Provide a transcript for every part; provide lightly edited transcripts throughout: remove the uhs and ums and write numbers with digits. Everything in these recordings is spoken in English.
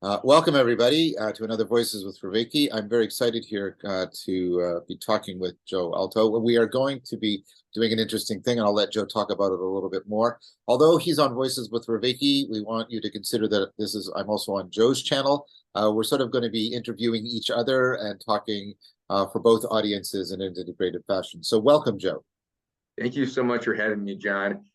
Welcome, everybody, to another Voices with Vervaeke. I'm very excited here to be talking with Joe Alto. We are going to be doing an interesting thing, and I'll let Joe talk about it a little bit more. Although he's on Voices with Vervaeke, we want you to consider that I'm also on Joe's channel. We're sort of going to be interviewing each other and talking for both audiences in an integrated fashion. So welcome, Joe. Thank you so much for having me, John.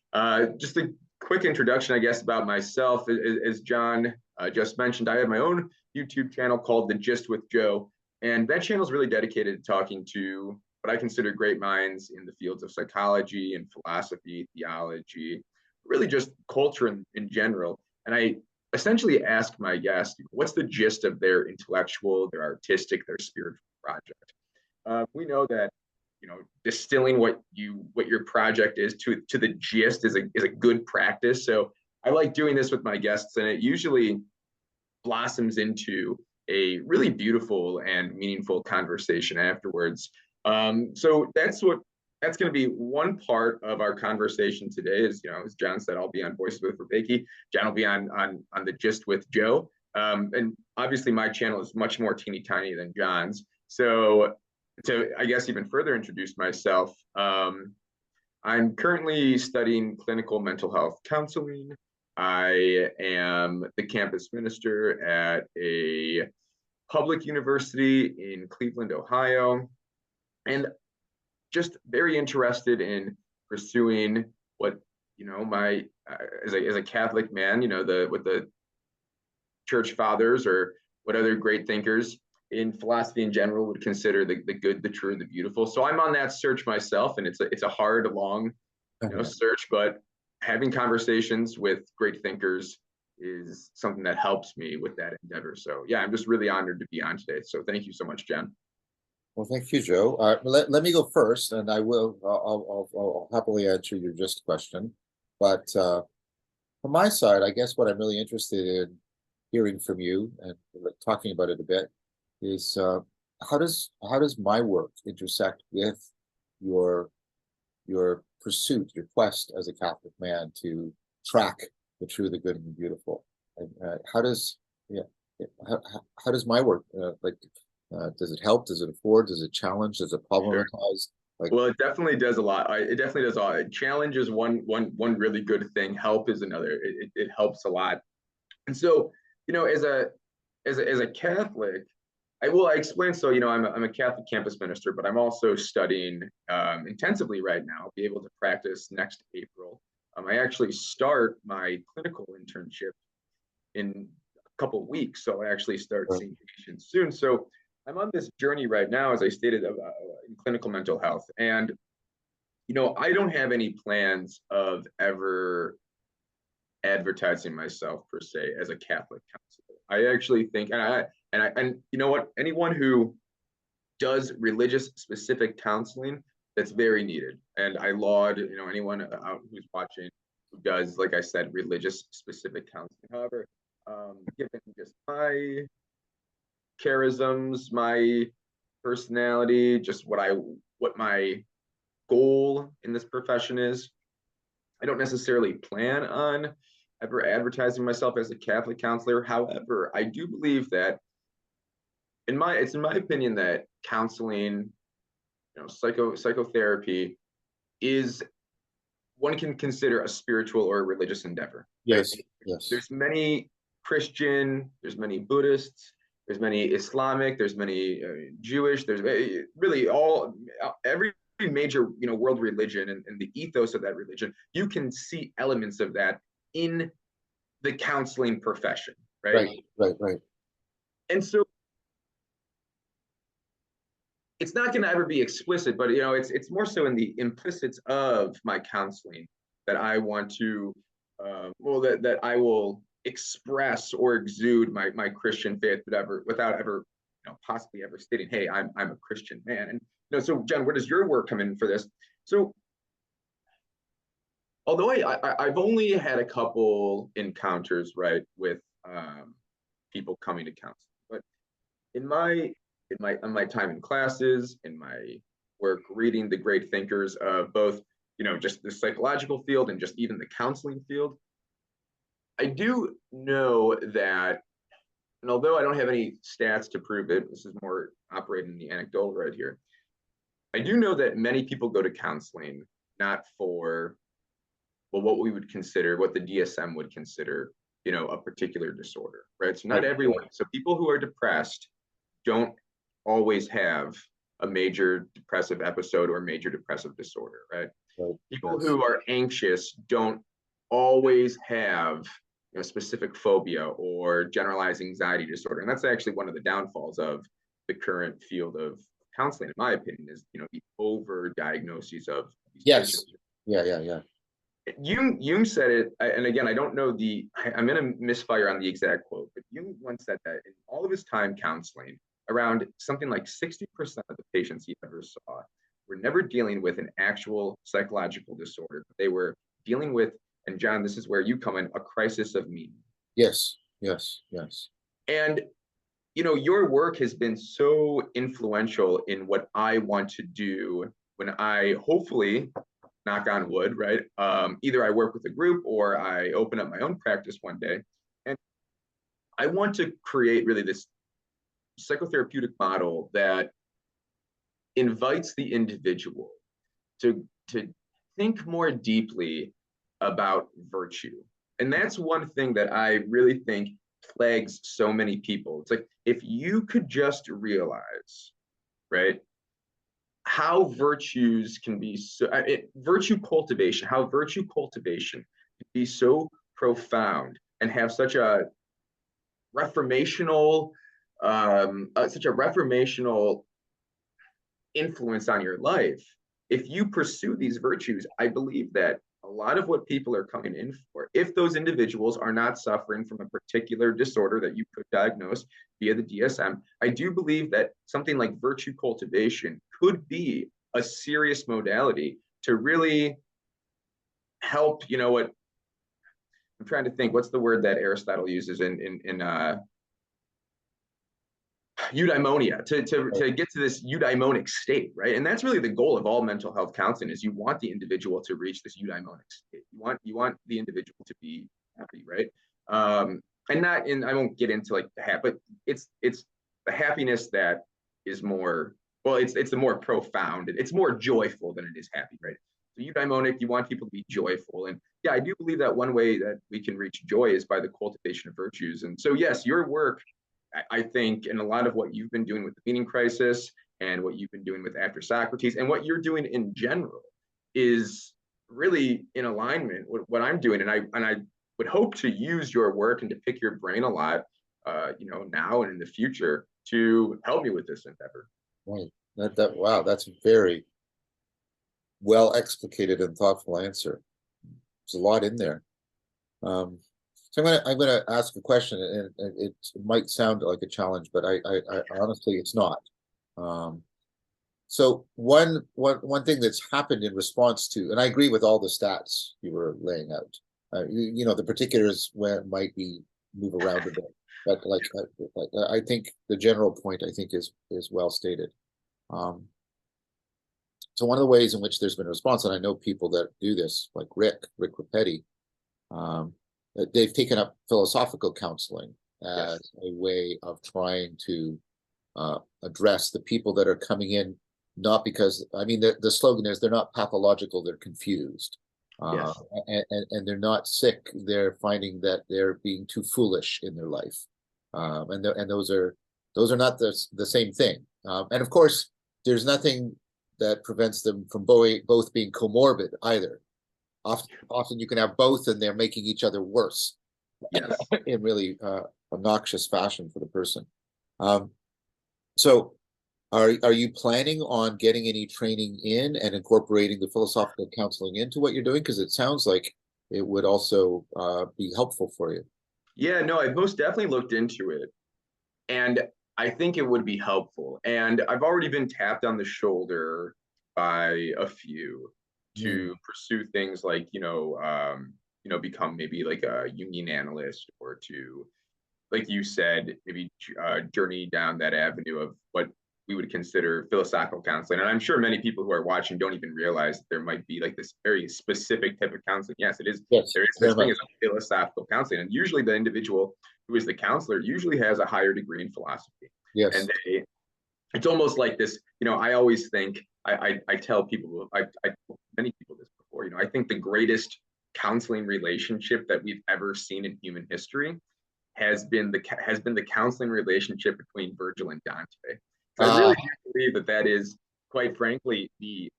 Just a quick introduction, I guess, about myself. As John just mentioned, I have my own YouTube channel called The Gist with Joe, and that channel is really dedicated to talking to what I consider great minds in the fields of psychology and philosophy, theology, really just culture in general. And I essentially ask my guests, what's the gist of their intellectual, their artistic, their spiritual project? We know that distilling what your project is to the gist is a good practice. So I like doing this with my guests, and it usually blossoms into a really beautiful and meaningful conversation afterwards. So that's going to be one part of our conversation today. Is, as John said, I'll be on Voices with Vervaeke. John will be on the Gist with Joe. And obviously my channel is much more teeny tiny than John's. So to, I guess, even further introduce myself, I'm currently studying clinical mental health counseling. I am the campus minister at a public university in Cleveland, Ohio, and just very interested in pursuing what, my as a Catholic man, what the church fathers or what other great thinkers in philosophy in general would consider the good, the true, and the beautiful. So I'm on that search myself, and it's a hard, long, search. But having conversations with great thinkers is something that helps me with that endeavor. So yeah, I'm just really honored to be on today. So thank you so much, Jen. Well, thank you, Joe. Let me go first, and I'll happily answer your just question. But from my side, I guess what I'm really interested in hearing from you and talking about it a bit is how does my work intersect with your pursuit, your quest as a Catholic man to track the true, the good, and the beautiful? And how does yeah, how does my work does it help? Does it afford? Does it challenge? Does it Sure. problematize? Like, Well, it definitely does a lot. It definitely does a lot. Challenge is one really good thing. Help is another. It helps a lot. And so, as a Catholic, I explain. So, I'm a Catholic campus minister, but I'm also studying intensively right now. I'll be able to practice next April. I actually start my clinical internship in a couple of weeks, so I actually start seeing patients soon. So I'm on this journey right now, as I stated, in clinical mental health, and I don't have any plans of ever advertising myself per se as a Catholic counselor. I actually think, and you know what, anyone who does religious specific counseling, that's very needed. And I laud, anyone out who's watching who does, like I said, religious specific counseling. However, given just my charisms, my personality, just what my goal in this profession is, I don't necessarily plan on ever advertising myself as a Catholic counselor. However, I do believe that it's in my opinion that counseling, psychotherapy is, one can consider, a spiritual or a religious endeavor. Right? yes, yes, There's many Christian, there's many Buddhists, there's many Islamic, there's many Jewish, there's really every major world religion, and the ethos of that religion. You can see elements of that in the counseling profession, right? right. And so it's not going to ever be explicit, but it's more so in the implicits of my counseling that I want to, that I will express or exude my Christian faith, without ever, possibly ever stating, hey, I'm a Christian man. And so John, where does your work come in for this? So although I've only had a couple encounters, right, with people coming to counseling, but in my time in classes, in my work reading the great thinkers of both, just the psychological field and just even the counseling field, I do know that and although I don't have any stats to prove it, this is more operating the anecdotal right here. I do know that many people go to counseling not for, well, what we would consider, what the DSM would consider, a particular disorder, right? So not Right. everyone. So people who are depressed don't always have a major depressive episode or major depressive disorder, right? Right. People Yes. who are anxious don't always have specific phobia or generalized anxiety disorder. And that's actually one of the downfalls of the current field of counseling, in my opinion, is the over diagnoses of these Yes. patients. Yeah. Yeah. Yeah. Jung said it, and again, I don't know I'm going to misfire on the exact quote, but Jung once said that in all of his time counseling, around something like 60% of the patients he ever saw were never dealing with an actual psychological disorder. They were dealing with, and John, this is where you come in, a crisis of meaning. Yes. Yes. Yes. And your work has been so influential in what I want to do when I hopefully, knock on wood, right? Either I work with a group or I open up my own practice one day. And I want to create really this psychotherapeutic model that invites the individual to think more deeply about virtue. And that's one thing that I really think plagues so many people. It's like, if you could just realize, right, how virtues can be so how virtue cultivation can be so profound and have such a reformational influence on your life. If you pursue these virtues, I believe that a lot of what people are coming in for, if those individuals are not suffering from a particular disorder that you could diagnose via the DSM, I do believe that something like virtue cultivation could be a serious modality to really help. What I'm trying to think, what's the word that Aristotle uses in eudaimonia, to get to this eudaimonic state, right? And that's really the goal of all mental health counseling, is you want the individual to reach this eudaimonic state. You want the individual to be happy, right? And not in, I won't get into like the but it's the happiness that is more, well, it's the more profound, it's more joyful than it is happy, right? So eudaimonic, you want people to be joyful. And yeah, I do believe that one way that we can reach joy is by the cultivation of virtues. And so yes, your work, I think, and a lot of what you've been doing with the meaning crisis and what you've been doing with After Socrates and what you're doing in general is really in alignment with what I'm doing. And I would hope to use your work and to pick your brain a lot, now and in the future, to help me with this endeavor. Right. Wow, that's a very well explicated and thoughtful answer. There's a lot in there. So I'm gonna ask a question, and it might sound like a challenge, but I honestly it's not. Um, so one thing that's happened in response to, and I agree with all the stats you were laying out. The particulars where might be move around a bit, but I think the general point I think is well stated. Um, so one of the ways in which there's been a response, and I know people that do this, like Rick Rapetti, um, they've taken up philosophical counseling Yes. as a way of trying to address the people that are coming in, not because, I mean, the slogan is they're not pathological, they're confused. Uh, Yes. and they're not sick, they're finding that they're being too foolish in their life. And those are not the same thing. And of course, there's nothing that prevents them from both being comorbid either. Often you can have both and they're making each other worse Yes. in really obnoxious fashion for the person. Um, so are you planning on getting any training in and incorporating the philosophical counseling into what you're doing? Because it sounds like it would also be helpful for you. Yeah, no, I've most definitely looked into it. And I think it would be helpful. And I've already been tapped on the shoulder by a few Mm. to pursue things like, become maybe like a union analyst, or to, like you said, maybe journey down that avenue of what we would consider philosophical counseling. And I'm sure many people who are watching don't even realize that there might be like this very specific type of counseling. Yes, it is. Yes, There is very such thing much. as philosophical counseling, and usually the individual who is the counselor, usually has a higher degree in philosophy. Yes. And it's almost like this, I always think, I tell people, I told many people this before, I think the greatest counseling relationship that we've ever seen in human history has been the counseling relationship between Virgil and Dante. So I really do believe that is, quite frankly, the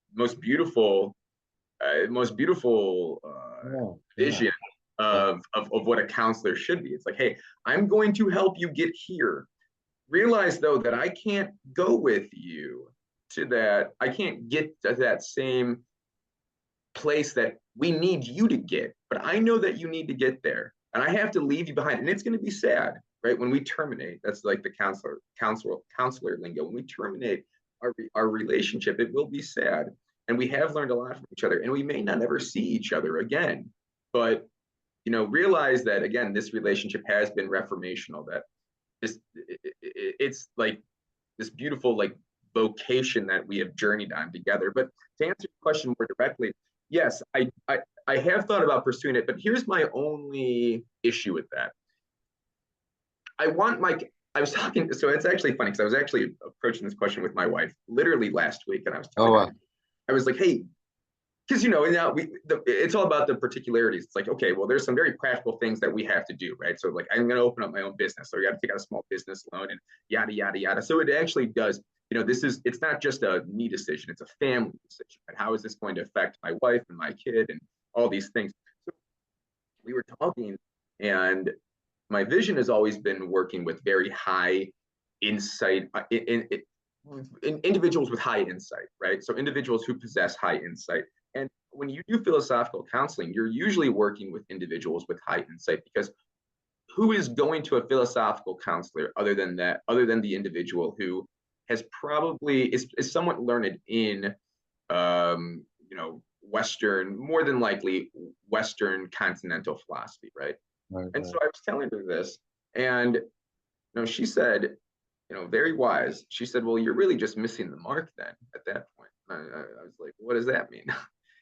vision of what a counselor should be. It's like, hey, I'm going to help you get here. Realize though that I can't go with you to that. I can't get to that same place that we need you to get, but I know that you need to get there, and I have to leave you behind. And it's going to be sad, right? When we terminate, that's like the counselor lingo. When we terminate our relationship, it will be sad, and we have learned a lot from each other, and we may not ever see each other again. But realize that again, this relationship has been reformational. That it's like this beautiful like vocation that we have journeyed on together. But to answer your question more directly, yes, I have thought about pursuing it, but here's my only issue with that. I was talking, so it's actually funny because I was actually approaching this question with my wife literally last week, and I was telling her, I was like, hey, because now it's all about the particularities. It's like, okay, well, there's some very practical things that we have to do, right? So like, I'm going to open up my own business, so you got to take out a small business loan and yada yada yada. So it actually does, it's not just a me decision; it's a family decision. Right? How is this going to affect my wife and my kid and all these things? So we were talking, and my vision has always been working with very high insight in individuals with high insight, right? So individuals who possess high insight. And when you do philosophical counseling, you're usually working with individuals with high insight, because who is going to a philosophical counselor other than the individual who has probably is somewhat learned in Western, more than likely Western continental philosophy, right? And so I was telling her this, and she said, very wise. She said, well, you're really just missing the mark then at that point. I was like, what does that mean?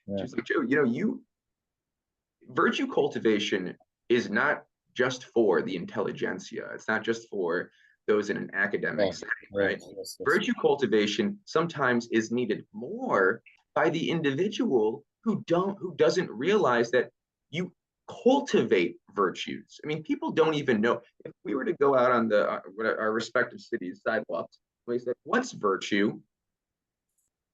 Yeah. She's like, Joe, virtue cultivation is not just for the intelligentsia. It's not just for those in an academic setting, right? Yes. Virtue cultivation sometimes is needed more by the individual who doesn't realize that you cultivate virtues. I mean, people don't even know. If we were to go out on our respective cities' sidewalks, we said, "What's virtue?"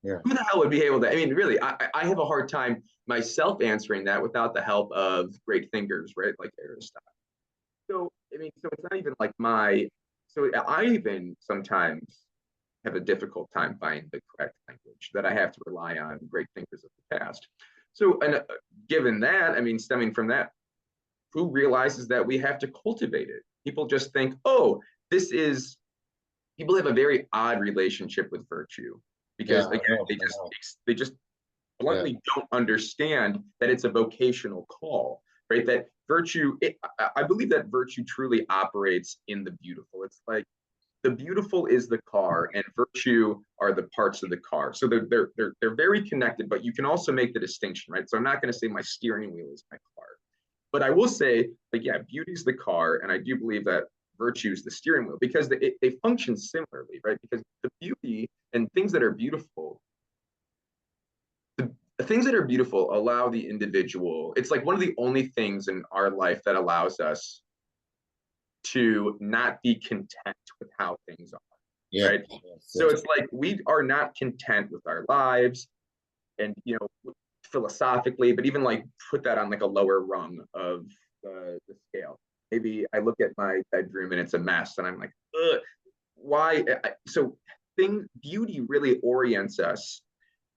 Yeah. Who the hell would be able to? I mean, really, I have a hard time myself answering that without the help of great thinkers, right? Like Aristotle. So, I mean, so it's not even like so I even sometimes have a difficult time finding the correct language, that I have to rely on great thinkers of the past. So, and given that, I mean, stemming from that, who realizes that we have to cultivate it? People just think, oh, people have a very odd relationship with virtue, because again, they just bluntly don't understand that it's a vocational call, right? That virtue, I believe that virtue truly operates in the beautiful. It's like the beautiful is the car, and virtue are the parts of the car. So they're very connected, but you can also make the distinction, right? So I'm not going to say my steering wheel is my car, but I will say, like, yeah, beauty is the car, and I do believe that virtue is the steering wheel, because they function similarly, right? Because the beauty and things that are beautiful, the things that are beautiful allow the individual. It's like one of the only things in our life that allows us to not be content with how things are, right? Yes, so it's like we are not content with our lives, and philosophically, but even like put that on like a lower rung of the scale. Maybe I look at my bedroom and it's a mess, and I'm like, ugh, why? So beauty really orients us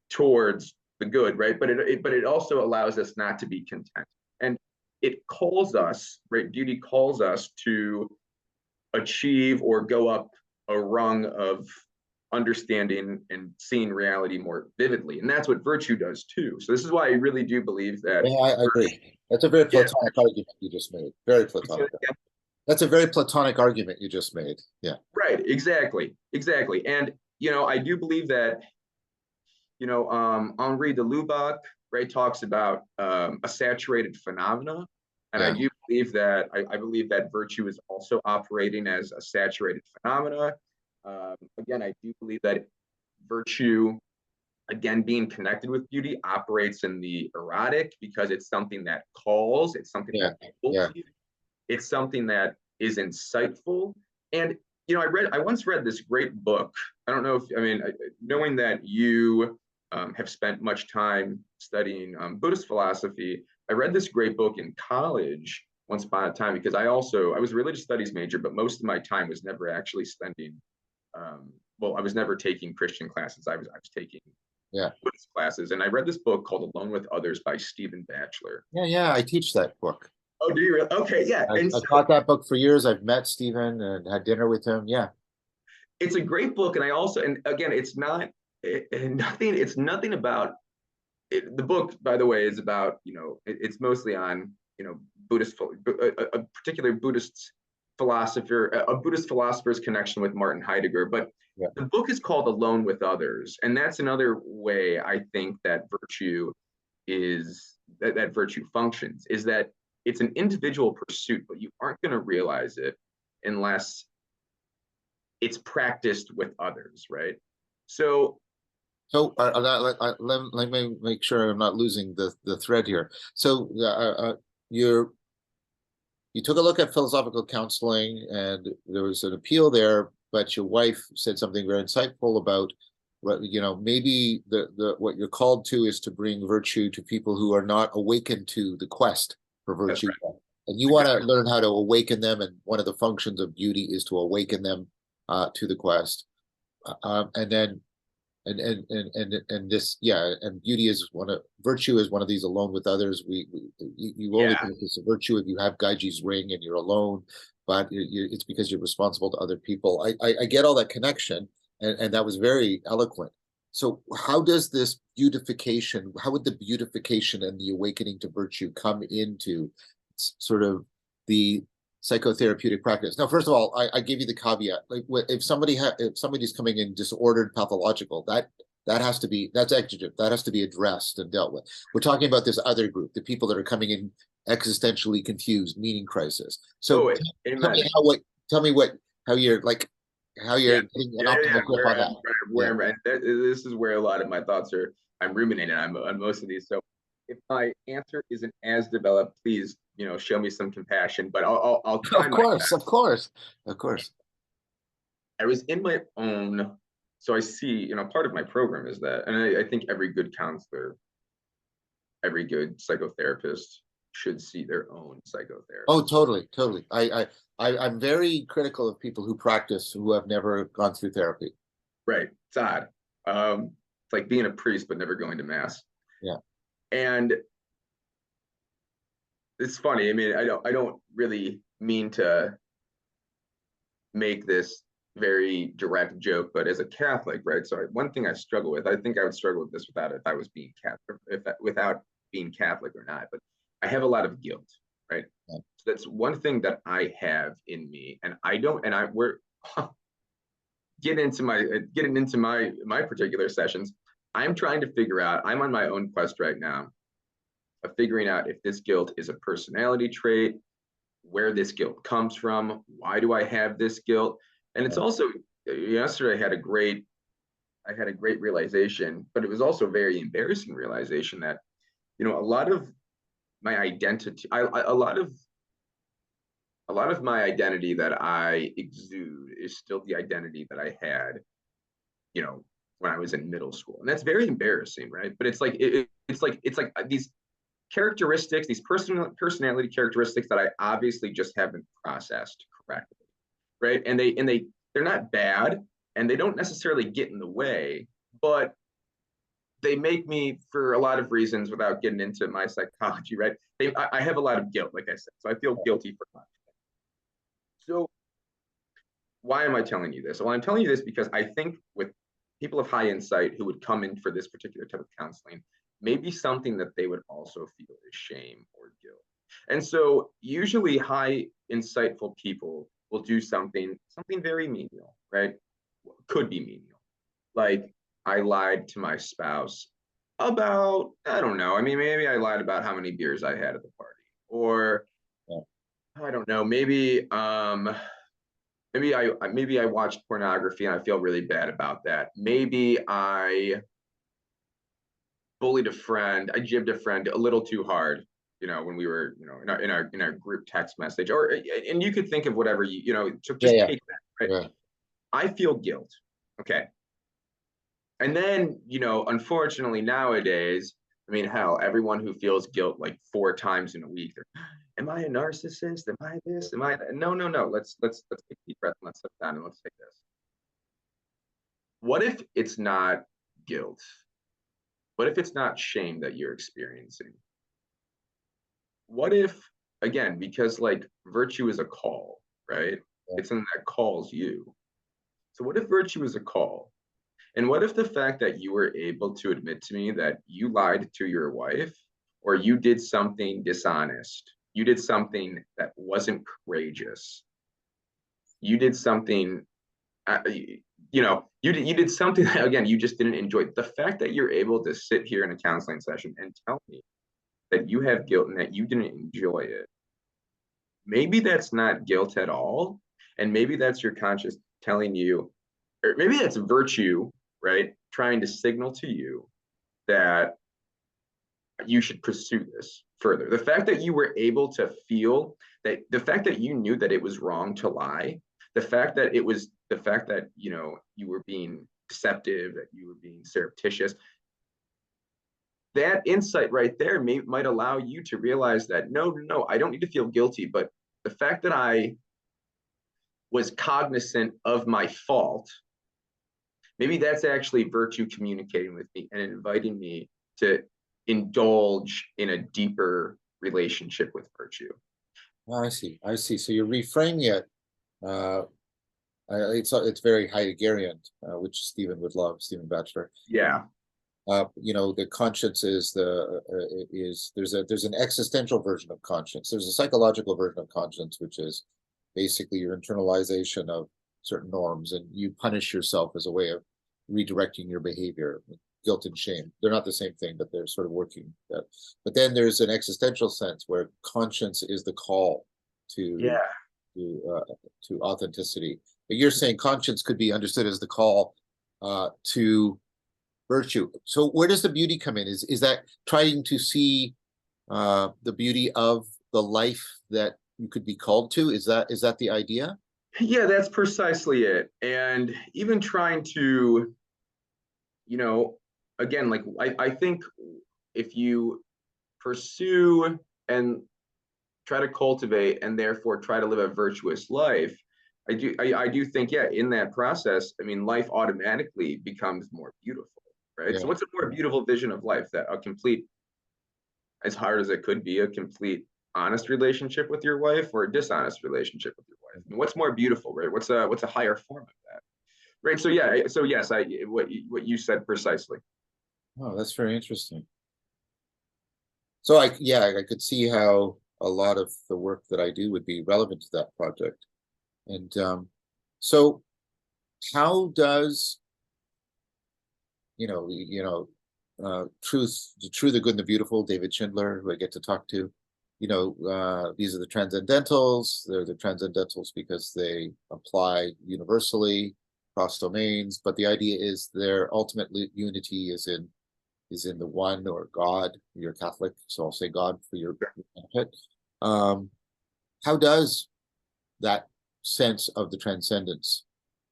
towards the good, right? But it also allows us not to be content, and it calls us, right? Beauty calls us to achieve or go up a rung of understanding and seeing reality more vividly. And that's what virtue does too. So this is why I really do believe that. Yeah, I agree. That's a very Platonic argument you just made. Very Platonic. Yeah. That's a very Platonic argument you just made. Yeah. Right. Exactly. And, I do believe that, Henri de Lubac, right, talks about a saturated phenomena. And I Yeah, do believe that I believe that virtue is also operating as a saturated phenomena. Again, I do believe that virtue, again, being connected with beauty, operates in the erotic because it's something that calls, it's something yeah, that pulls yeah, you, it's something that is insightful. And I once read this great book. I don't know if I mean, knowing that you have spent much time studying Buddhist philosophy, I read this great book in college once upon a time because I was a religious studies major, but most of my time was never actually spending. Well, I was never taking Christian classes. I was taking yeah, Buddhist classes, and I read this book called Alone with Others by Stephen Batchelor. yeah, yeah. I teach that book. Oh, do you really? Okay, yeah. And I so taught that book for years. I've met Stephen and had dinner with him. Yeah, it's a great book, and I also, and again, it's nothing about it. The book, by the way, is about, it's mostly on, Buddhist, a particular Buddhist philosopher, a Buddhist philosopher's connection with Martin Heidegger. But yeah. the book is called Alone with Others, and that's another way I think that virtue functions, is that it's an individual pursuit, but you aren't going to realize it unless it's practiced with others, right? So, So let me make sure I'm not losing the thread here. So you're you took a look at philosophical counseling, and there was an appeal there, but your wife said something very insightful about what, maybe the what you're called to is to bring virtue to people who are not awakened to the quest for that's virtue. right. And you want to Exactly. learn how to awaken them, and one of the functions of beauty is to awaken them to the quest. And then and this, yeah, and beauty is one of virtue is one of these. Alone with others, you only Yeah. practice a virtue if you have Gaiji's ring and you're alone, but it's because you're responsible to other people. I get all that connection, and that was very eloquent. So how does this beautification, how would the beautification and the awakening to virtue come into sort of the psychotherapeutic practice? Now, first of all, I gave you the caveat. Like, if somebody's coming in disordered, pathological, that has to be, that's exigent. That has to be addressed and dealt with. We're talking about this other group, the people that are coming in existentially confused, meaning crisis. So Oh, tell me amen. tell me what how you're like how Yeah. you're getting an Yeah. optimal grip on that. Where Yeah. I'm at. This is where a lot of my thoughts are. I'm ruminating on most of these. So if my answer isn't as developed, please, show me some compassion. But I'll try Of my. course, of course, of course. I was in my own. So I see, part of my program is that, and I think every good counselor, every good psychotherapist should see their own Oh, psychotherapist. totally, totally. I'm very critical of people who practice who have never gone through therapy. Right. It's odd. It's like being a priest but never going to mass. Yeah. And it's funny. I mean, I don't really mean to make this very direct joke, but as a Catholic, right? So one thing I struggle with, I think I would struggle with this without if I was being Catholic, without being Catholic or not, but I have a lot of guilt, right? Yeah. So that's one thing that I have in me, and I don't, and I we're getting into my particular sessions. I'm trying to figure out. I'm on my own quest right now of figuring out if this guilt is a personality trait, where this guilt comes from, why do I have this guilt? And it's also, yesterday I had a great realization, but it was also a very embarrassing realization that, a lot of my identity, a lot of my identity that I exude is still the identity that I had, you know, when I was in middle school. And that's very embarrassing, right? But it's like it's like these characteristics, these personality characteristics that I obviously just haven't processed correctly, right? They're not bad, and they don't necessarily get in the way, but they make me, for a lot of reasons, without getting into my psychology, right? I have a lot of guilt, like I said, so I feel guilty for that. So why am I telling you this? Well, I'm telling you this because I think with people of high insight who would come in for this particular type of counseling, maybe something that they would also feel is shame or guilt. And so usually high insightful people will do something very menial, right? Could be menial. Like, I lied to my spouse about, I don't know. I mean, maybe I lied about how many beers I had at the party. Or I don't know, maybe I watched pornography and I feel really bad about that. Maybe I bullied a friend, I jibbed a friend a little too hard, when we were, in our group text message, or and you could think of whatever so Yeah, just yeah, take that, right? yeah. I feel guilt. Okay. And then, unfortunately nowadays, I mean, hell, everyone who feels guilt like 4 times in a week, am I a narcissist? Am I this? Am I that? No, no, no. Let's take a deep breath and let's sit down and let's take this. What if it's not guilt? What if it's not shame that you're experiencing? What if, again, because like virtue is a call, right? Yeah. It's something that calls you. So what if virtue is a call? And what if the fact that you were able to admit to me that you lied to your wife or you did something dishonest, you did something that wasn't courageous, you did something, you did something that, again, you just didn't enjoy. The fact that you're able to sit here in a counseling session and tell me that you have guilt and that you didn't enjoy it, maybe that's not guilt at all. And maybe that's your conscience telling you, or maybe that's virtue, right? Trying to signal to you that you should pursue this further. The fact that you were able to feel that, the fact that you knew that it was wrong to lie, the fact that, you were being deceptive, that you were being surreptitious, that insight right there might allow you to realize that no, no, no, I don't need to feel guilty, but the fact that I was cognizant of my fault, maybe that's actually virtue communicating with me and inviting me to indulge in a deeper relationship with virtue. Oh, I see. I see. So you're reframing it. Uh, it's very Heideggerian, which Stephen would love, Stephen Batchelor. Yeah. The conscience is there's an existential version of conscience. There's a psychological version of conscience, which is basically your internalization of certain norms, and you punish yourself as a way of redirecting your behavior. Guilt and shame, they're not the same thing, but they're sort of working. But then there's an existential sense where conscience is the call to Yeah. to to authenticity. But you're saying conscience could be understood as the call to virtue. So where does the beauty come in? Is that trying to see the beauty of the life that you could be called to? Is that the idea? Yeah, that's precisely it. And even trying to, you know, again, like I think if you pursue and try to cultivate and therefore try to live a virtuous life, I do think, yeah, in that process, I mean, life automatically becomes more beautiful, right? So Yeah. what's a more beautiful vision of life? That a complete, as hard as it could be, a complete honest relationship with your wife or a dishonest relationship with your wife? I mean, what's more beautiful, right? What's a higher form of that? Right. So yeah, so yes, what you said precisely. Oh, that's very interesting. So I could see how a lot of the work that I do would be relevant to that project. And so how does, truth, the true, the good, and the beautiful, David Schindler, who I get to talk to, these are the transcendentals. They're the transcendentals because they apply universally across domains. But the idea is their ultimate unity is in the one, or God. You're Catholic, so I'll say God for your benefit. How does that sense of the transcendence?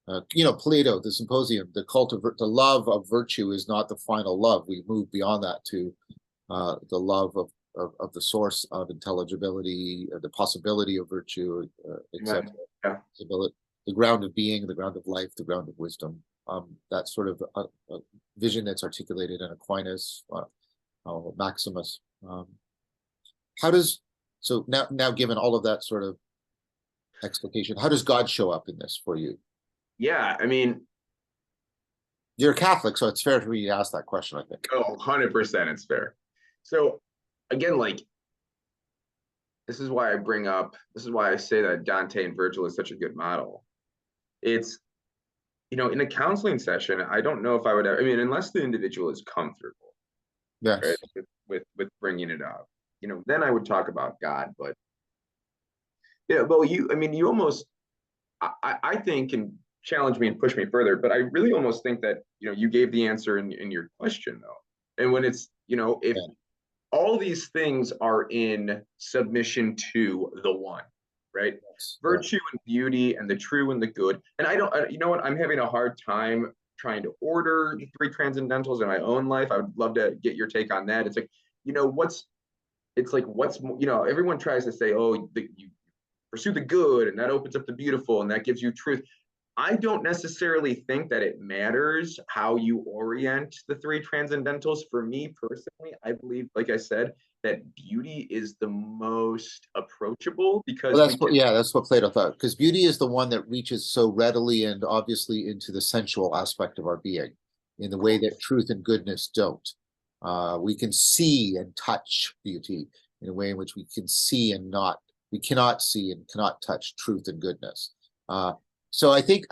Plato, the Symposium, the love of virtue is not the final love. We move beyond that to the love of the source of intelligibility, the possibility of virtue, etc. Amen. Yeah. The ground of being, the ground of life, the ground of wisdom. That sort of a vision that's articulated in Aquinas, Maximus. How does so now given all of that sort of explication, how does God show up in this for you? Yeah. I mean, You're a Catholic, so it's fair for you to ask that question, I think. oh, 100% it's fair. So again, like this is why I say that Dante and Virgil is such a good model. It's, in a counseling session, I don't know if I would have, I mean, unless the individual is comfortable, right, Yes. with bringing it up, then I would talk about God. But Yeah, well, I mean, you almost, I think, and challenge me and push me further, but I really almost think that, you gave the answer in your question, though. And when it's, if Yeah, all these things are in submission to the one, right? yeah. Virtue and beauty and the true and the good. And I don't, you know what? I'm having a hard time trying to order the three transcendentals in my own life. I would love to get your take on that. It's like, it's like, everyone tries to say, oh, you pursue the good and that opens up the beautiful and that gives you truth. I don't necessarily think that it matters how you orient the three transcendentals. For me personally, I believe, like I said, that beauty is the most approachable Well, because we can. that's what Plato thought. Because beauty is the one that reaches so readily and obviously into the sensual aspect of our being, in the way that truth and goodness don't. We can see and touch beauty in a way in which we cannot see and cannot touch truth and goodness. So I think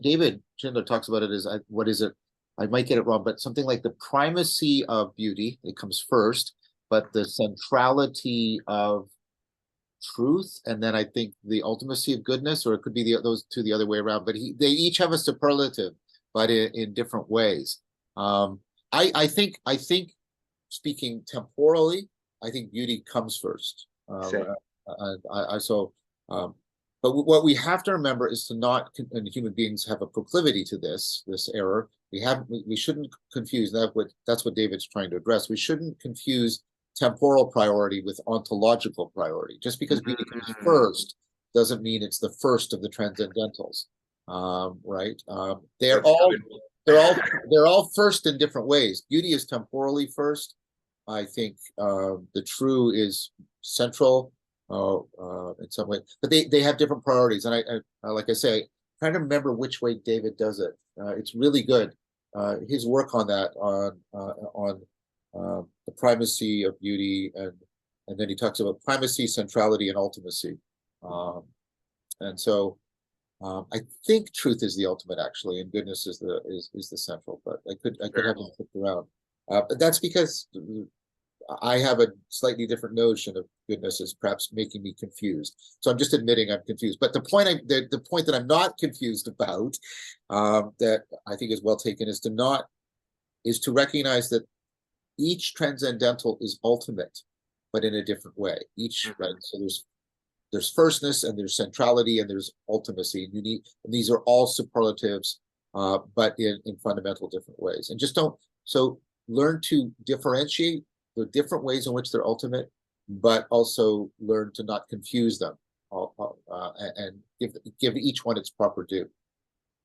David Schindler talks about it as, what is it? I might get it wrong, but something like the primacy of beauty, it comes first, but the centrality of truth, and then I think the ultimacy of goodness, or it could be those two the other way around. But they each have a superlative, but in different ways. I think speaking temporally, I think beauty comes first. Say, So, um, but what we have to remember is to not, and human beings have a proclivity to this error. We shouldn't confuse that. That's what David's trying to address. We shouldn't confuse temporal priority with ontological priority. Just because beauty comes first doesn't mean it's the first of the transcendentals, right? They're that's all good. they're all first in different ways. Beauty is temporally first. I think the true is central in some way, but they have different priorities. And I like I say, trying to remember which way David does it. It's really good. His work on that on the primacy of beauty, and then he talks about primacy, centrality, and ultimacy. And so I think truth is the ultimate actually, and goodness is the central. But I could have them flipped around. But that's because I have a slightly different notion of goodness is perhaps making me confused. So I'm just admitting I'm confused. But the point that I'm not confused about, that I think is well taken, is to recognize that each transcendental is ultimate, but in a different way. Right. So there's firstness and there's centrality and there's ultimacy. And these are all superlatives, but in fundamental different ways. And just don't so learn to differentiate the different ways in which they're ultimate, but also learn to not confuse them, and give each one its proper due.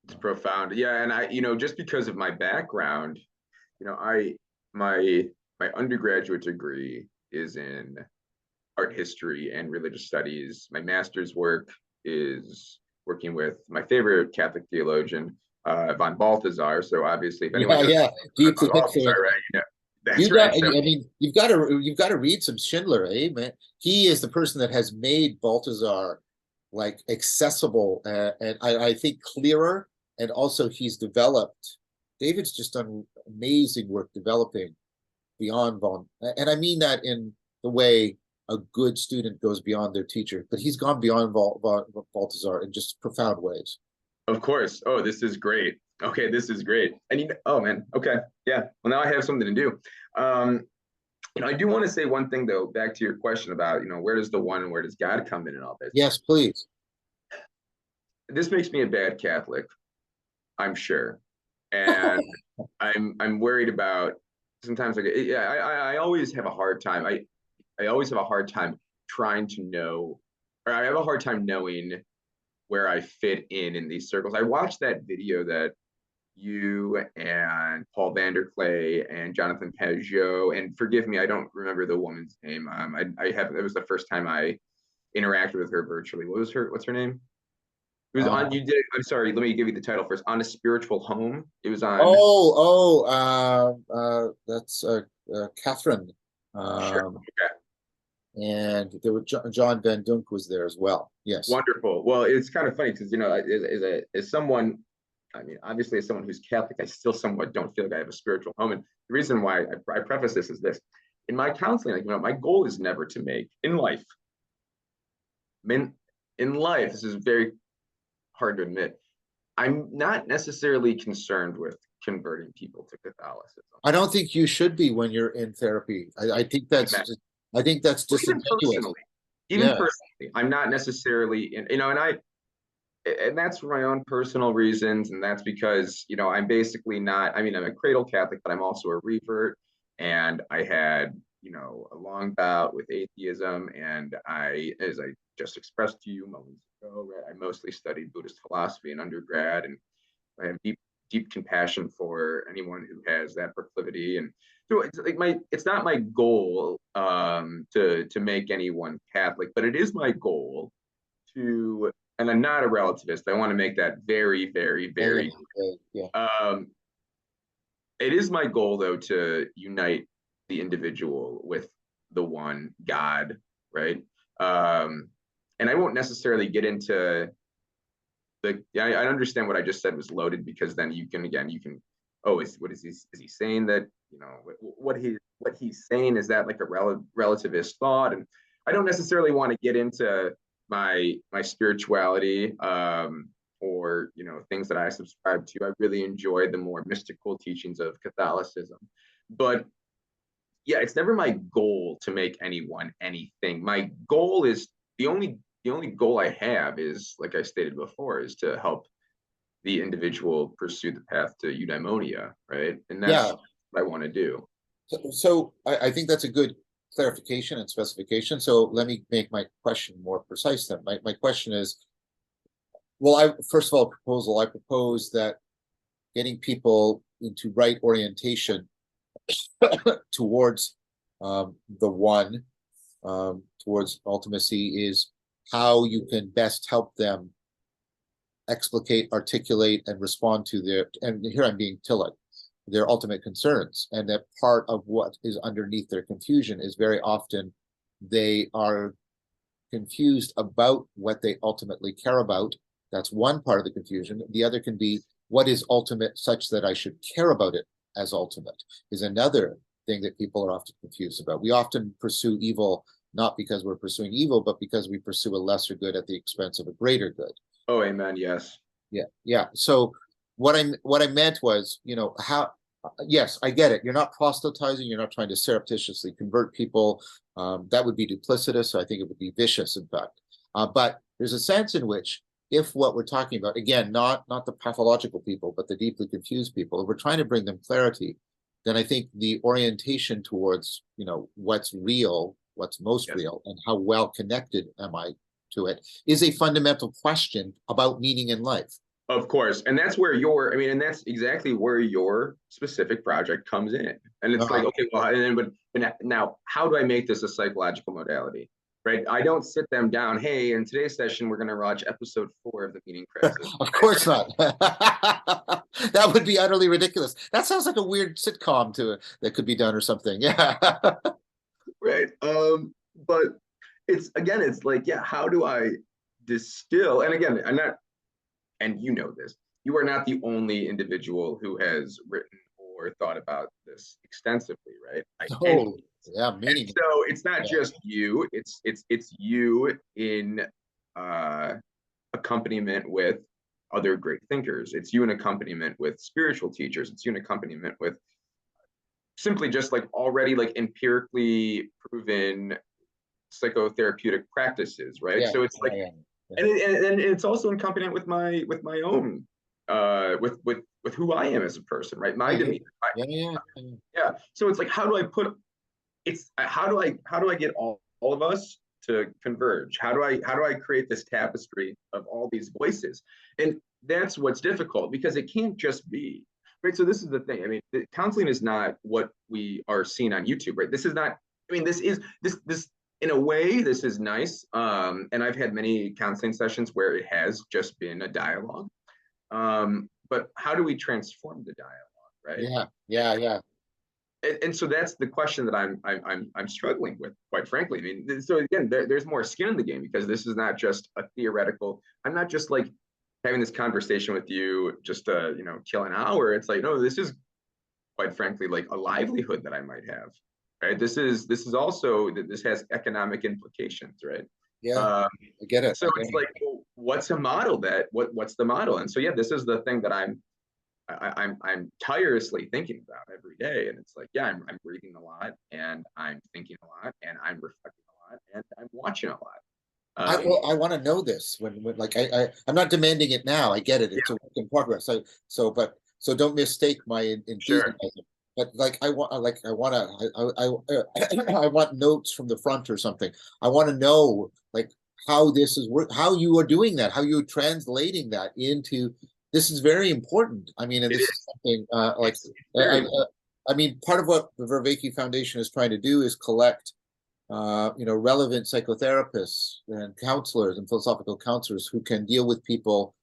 It's profound. Yeah, and just because of my background, I my my undergraduate degree is in art history and religious studies. My master's work is working with my favorite Catholic theologian, von Balthasar. So obviously, if anyone Yeah, knows yeah, deeply Balthasar, influenced. right? That's You right. got, So I mean, you've got to read some Schindler, eh, man? He is the person that has made Balthasar like accessible, and I think clearer, and also he's developed. David's just done amazing work developing beyond von, and I mean that in the way a good student goes beyond their teacher, but he's gone beyond Balthasar in just profound ways. of course. Oh, this is great. Okay, this is great. And oh man, okay, yeah. Well, now I have something to do. Um, I do want to say one thing though, back to your question about, where does the one and where does God come in and all this? Yes, please. This makes me a bad Catholic, I'm sure, and I'm worried about sometimes. Like, yeah, I always have a hard time. I always have a hard time trying to know, or I have a hard time knowing where I fit in these circles. I watched that video that you and Paul Vanderklay and Jonathan Peugeot, and forgive me, I don't remember the woman's name. I have, it was the first time I interacted with her virtually. What's her name? It was on, you did, I'm sorry, let me give you the title first. On a Spiritual Home. It was on. That's Catherine. Sure. Um, Okay. and there were John Van Dunk was there as well. Yes. Wonderful. Well, it's kind of funny because, as someone, I mean, obviously, as someone who's Catholic, I still somewhat don't feel like I have a spiritual home. And the reason why I preface this is this: in my counseling, like, my goal is never to make in life in life, this is very hard to admit, I'm not necessarily concerned with converting people to Catholicism. I don't think you should be when you're in therapy. I think that's Amen. just, I think that's Or disingenuous. even Yeah, personally, I'm not necessarily in, and that's for my own personal reasons. And that's because, I'm basically not, I mean, I'm a cradle Catholic, but I'm also a revert. And I had, a long bout with atheism. And as I just expressed to you moments ago, right, I mostly studied Buddhist philosophy in undergrad. And I have deep compassion for anyone who has that proclivity. And so it's like it's not my goal to make anyone Catholic, but it is my goal to, and I'm not a relativist. I want to make that very, very, yeah, very. yeah. It is my goal though to unite the individual with the one God, right? And I won't necessarily get into I understand what I just said was loaded, because then you can what is he saying that what he's saying, is that like a relativist thought? And I don't necessarily want to get into my spirituality, or things that I subscribe to. I really enjoy the more mystical teachings of Catholicism, but yeah, it's never my goal to make anyone anything. My goal is the only goal I have is, like I stated before, is to help the individual pursue the path to eudaimonia, right? And that's Yeah. what I want to do. So I think that's a good clarification and specification. So let me make my question more precise then. My question is, well, first of all, I propose that getting people into right orientation towards the one, towards ultimacy, is how you can best help them explicate, articulate, and respond to and here I'm being Tillich, their ultimate concerns. And that part of what is underneath their confusion is very often they are confused about what they ultimately care about. That's one part of the confusion. The other can be, what is ultimate such that I should care about it as ultimate, is another thing that people are often confused about. We often pursue evil not because we're pursuing evil, but because we pursue a lesser good at the expense of a greater good. Oh, amen. Yes. Yeah. So what I meant was, how, yes, I get it. You're not proselytizing. You're not trying to surreptitiously convert people. That would be duplicitous. So I think it would be vicious, in fact. But there's a sense in which, if what we're talking about, again, not the pathological people, but the deeply confused people, if we're trying to bring them clarity, then I think the orientation towards, what's real, what's most Yes. real, and how well connected am I to it, is a fundamental question about meaning in life. Of course. And that's where and that's exactly where your specific project comes in. And it's like, okay, well, and then, but now, how do I make this a psychological modality? Right? I don't sit them down. Hey, in today's session, we're going to watch episode 4 of The Meaning Crisis. Of course not. That would be utterly ridiculous. That sounds like a weird sitcom that could be done or something. Yeah. Right. But it's like, yeah, how do I distill? And again, and this, you are not the only individual who has written or thought about this extensively, right? Oh, yeah, meaning. So it's not just you, it's you in accompaniment with other great thinkers. It's you in accompaniment with spiritual teachers. It's you in accompaniment with simply just like already like empirically proven psychotherapeutic practices, right? So it's like, and it's also accompaniment with my own with who I am as a person, right? My demeanor. Yeah. So it's like, how do I get all of us to converge? How do I create this tapestry of all these voices? And that's what's difficult, because it can't just be, right? So this is the thing. I mean, counseling is not what we are seeing on YouTube, right? This is not, I mean, this in a way, this is nice. And I've had many counseling sessions where it has just been a dialogue. But how do we transform the dialogue, right? Yeah. And so that's the question that I'm struggling with, quite frankly. I mean, so again, there's more skin in the game, because this is not just a theoretical. I'm not just like having this conversation with you just to kill an hour. It's like, no, this is, quite frankly, like a livelihood that I might have, right? This is also that this has economic implications, right? Yeah, Um, I get it. so it's like, well, what's a model what's the model? And so yeah, this is the thing that I'm tirelessly thinking about every day. And it's like, yeah, I'm reading a lot, and I'm thinking a lot, and I'm reflecting a lot, and I'm watching a lot. Well, I want to know this when like I'm not demanding it now. I get it. It's Yeah, a work in progress. So don't mistake my sure. enthusiasm. But like I want to I want notes from the front or something. I want to know like how this is work, how you are doing that, how you're translating that into. This is very important. I mean, and It this is is. something It's I, very I I mean, part of what the Vervaeke Foundation is trying to do is collect relevant psychotherapists and counselors and philosophical counselors who can deal with people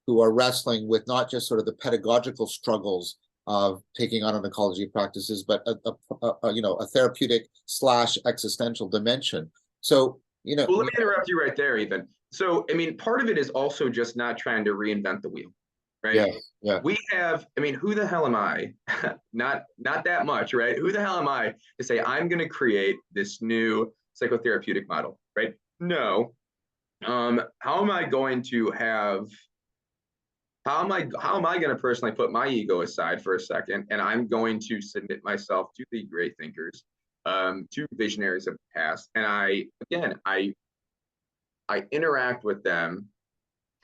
who are wrestling with not just sort of the pedagogical struggles of taking on an ecology of practices, but a therapeutic slash existential dimension. So, Well, let me interrupt you right there, Ethan. So, I mean, part of it is also just not trying to reinvent the wheel, right? yes, yeah, We have, I mean, who the hell am I? Not that much, right? Who the hell am I to say I'm going to create this new psychotherapeutic model, right? No. How am I going to have how am I going to personally put my ego aside for a second, and I'm going to submit myself to the great thinkers, to visionaries of the past, and I interact with them,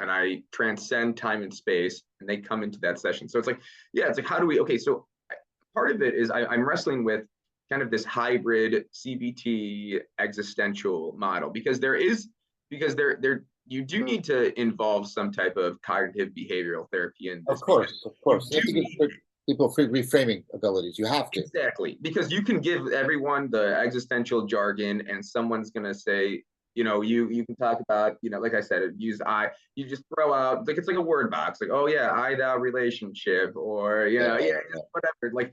and I transcend time and space, and they come into that session. So it's like, yeah, it's like, how do we, okay, so part of it is I'm wrestling with kind of this hybrid CBT existential model, because you do need to involve some type of cognitive behavioral therapy in this, because of you course. You do have to give need. people free reframing abilities. You have to. Exactly, because you can give everyone the existential jargon, and someone's gonna say, you can talk about, like I said, use I. You just throw out, like, it's like a word box, like, oh yeah, I thou relationship, or Yeah, yeah, just whatever. Like,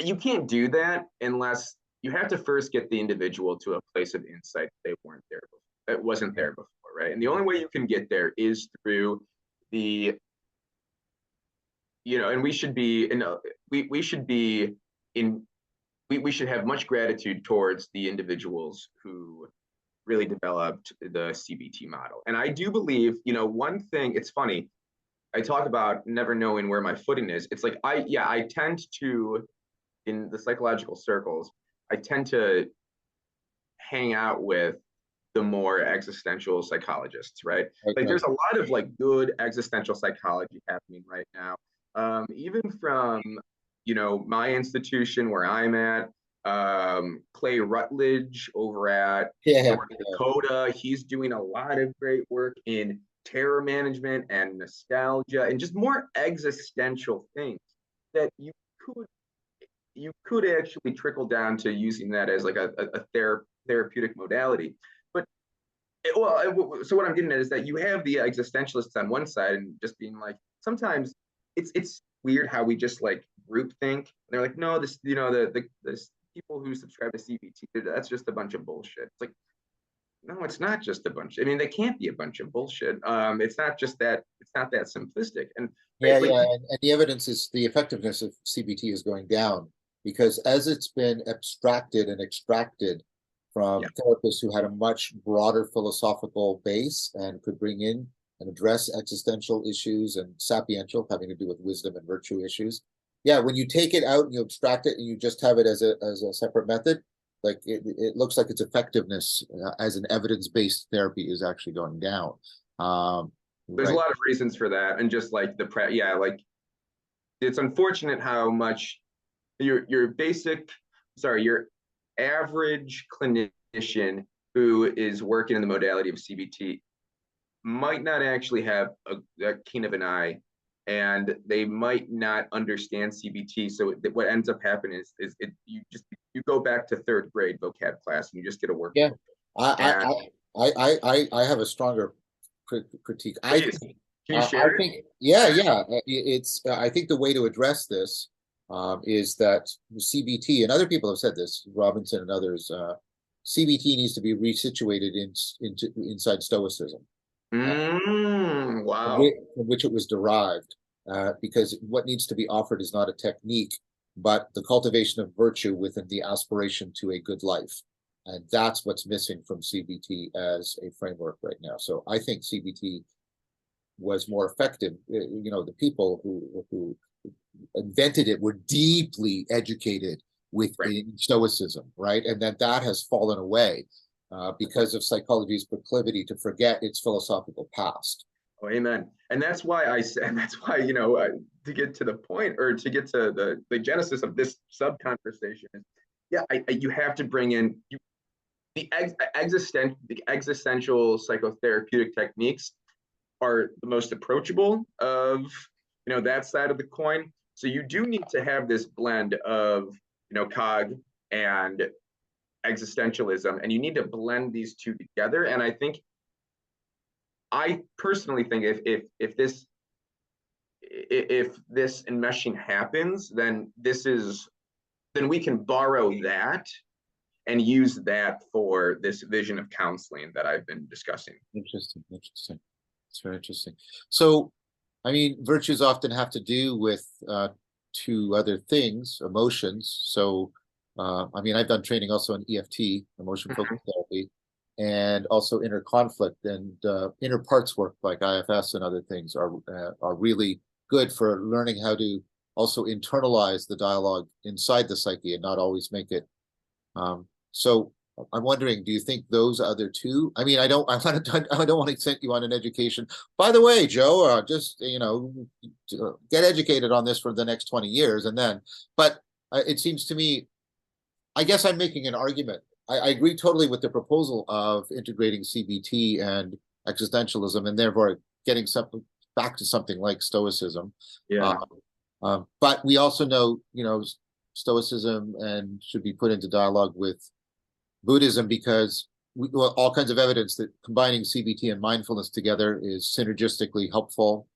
you can't do that unless you have to first get the individual to a place of insight they weren't there before, that wasn't yeah, there before, right? And the only way you can get there is through the and we should be in we should be in we should have much gratitude towards the individuals who really developed the CBT model. And I do believe, one thing, it's funny, I talk about never knowing where my footing is. It's like, I tend to, in the psychological circles, I tend to hang out with the more existential psychologists, right? right, Like, right. there's a lot of like good existential psychology happening right now. Even from, my institution where I'm at, Clay Rutledge over at Yeah, North yeah, Dakota, he's doing a lot of great work in terror management and nostalgia and just more existential things that could you could actually trickle down to using that as like a therapeutic modality. But so what I'm getting at is that you have the existentialists on one side and just being like, sometimes it's weird how we just like group think. They're like, no, this, the people who subscribe to CBT, that's just a bunch of bullshit. It's like, no, it's not just a bunch. I mean, they can't be a bunch of bullshit. It's not just that. It's not that simplistic. And yeah, right, like, yeah. And the evidence is the effectiveness of CBT is going down because as it's been abstracted and extracted from yeah, therapists who had a much broader philosophical base and could bring in and address existential issues and sapiential, having to do with wisdom and virtue issues. Yeah, when you take it out and you abstract it and you just have it as a separate method, like it looks like its effectiveness as an evidence-based therapy is actually going down. there's a Right. lot of reasons for that, and just like yeah, like, it's unfortunate how much your basic, sorry, your average clinician who is working in the modality of CBT might not actually have a keen of an eye, and they might not understand CBT. So what ends up happening you go back to third grade vocab class, and you just get a Yeah, workbook. I And I have a stronger critique. please, can you I share it? think yeah, yeah. It's I think the way to address this is that CBT and other people have said this, Robinson and others. CBT needs to be resituated into inside Stoicism, Wow. from which it was derived. Because what needs to be offered is not a technique, but the cultivation of virtue within the aspiration to a good life. And that's what's missing from CBT as a framework right now. So I think CBT was more effective. The people who invented it were deeply educated Right. within Stoicism, right? And that has fallen away because of psychology's proclivity to forget its philosophical past. Oh, amen. And that's why I said, and that's why, to get to the point, or to get to the genesis of this sub conversation is, yeah, you have to bring in the existential psychotherapeutic techniques are the most approachable of, that side of the coin. So you do need to have this blend of, cog and existentialism, and you need to blend these two together. And I personally think if this enmeshing happens, then we can borrow that and use that for this vision of counseling that I've been discussing. Interesting. It's very interesting. So, I mean, virtues often have to do with two other things, emotions. So, I mean, I've done training also in EFT, emotion focused therapy, and also inner conflict and inner parts work like IFS and other things are really good for learning how to also internalize the dialogue inside the psyche and not always make it. So I'm wondering, do you think those other two? I mean, I don't want to send you on an education. By the way, Joe, just get educated on this for the next 20 years, and then. But it seems to me, I guess I'm making an argument. I agree totally with the proposal of integrating CBT and existentialism, and therefore getting something back to something like Stoicism. Yeah. But we also know, Stoicism and should be put into dialogue with Buddhism because all kinds of evidence that combining CBT and mindfulness together is synergistically helpful.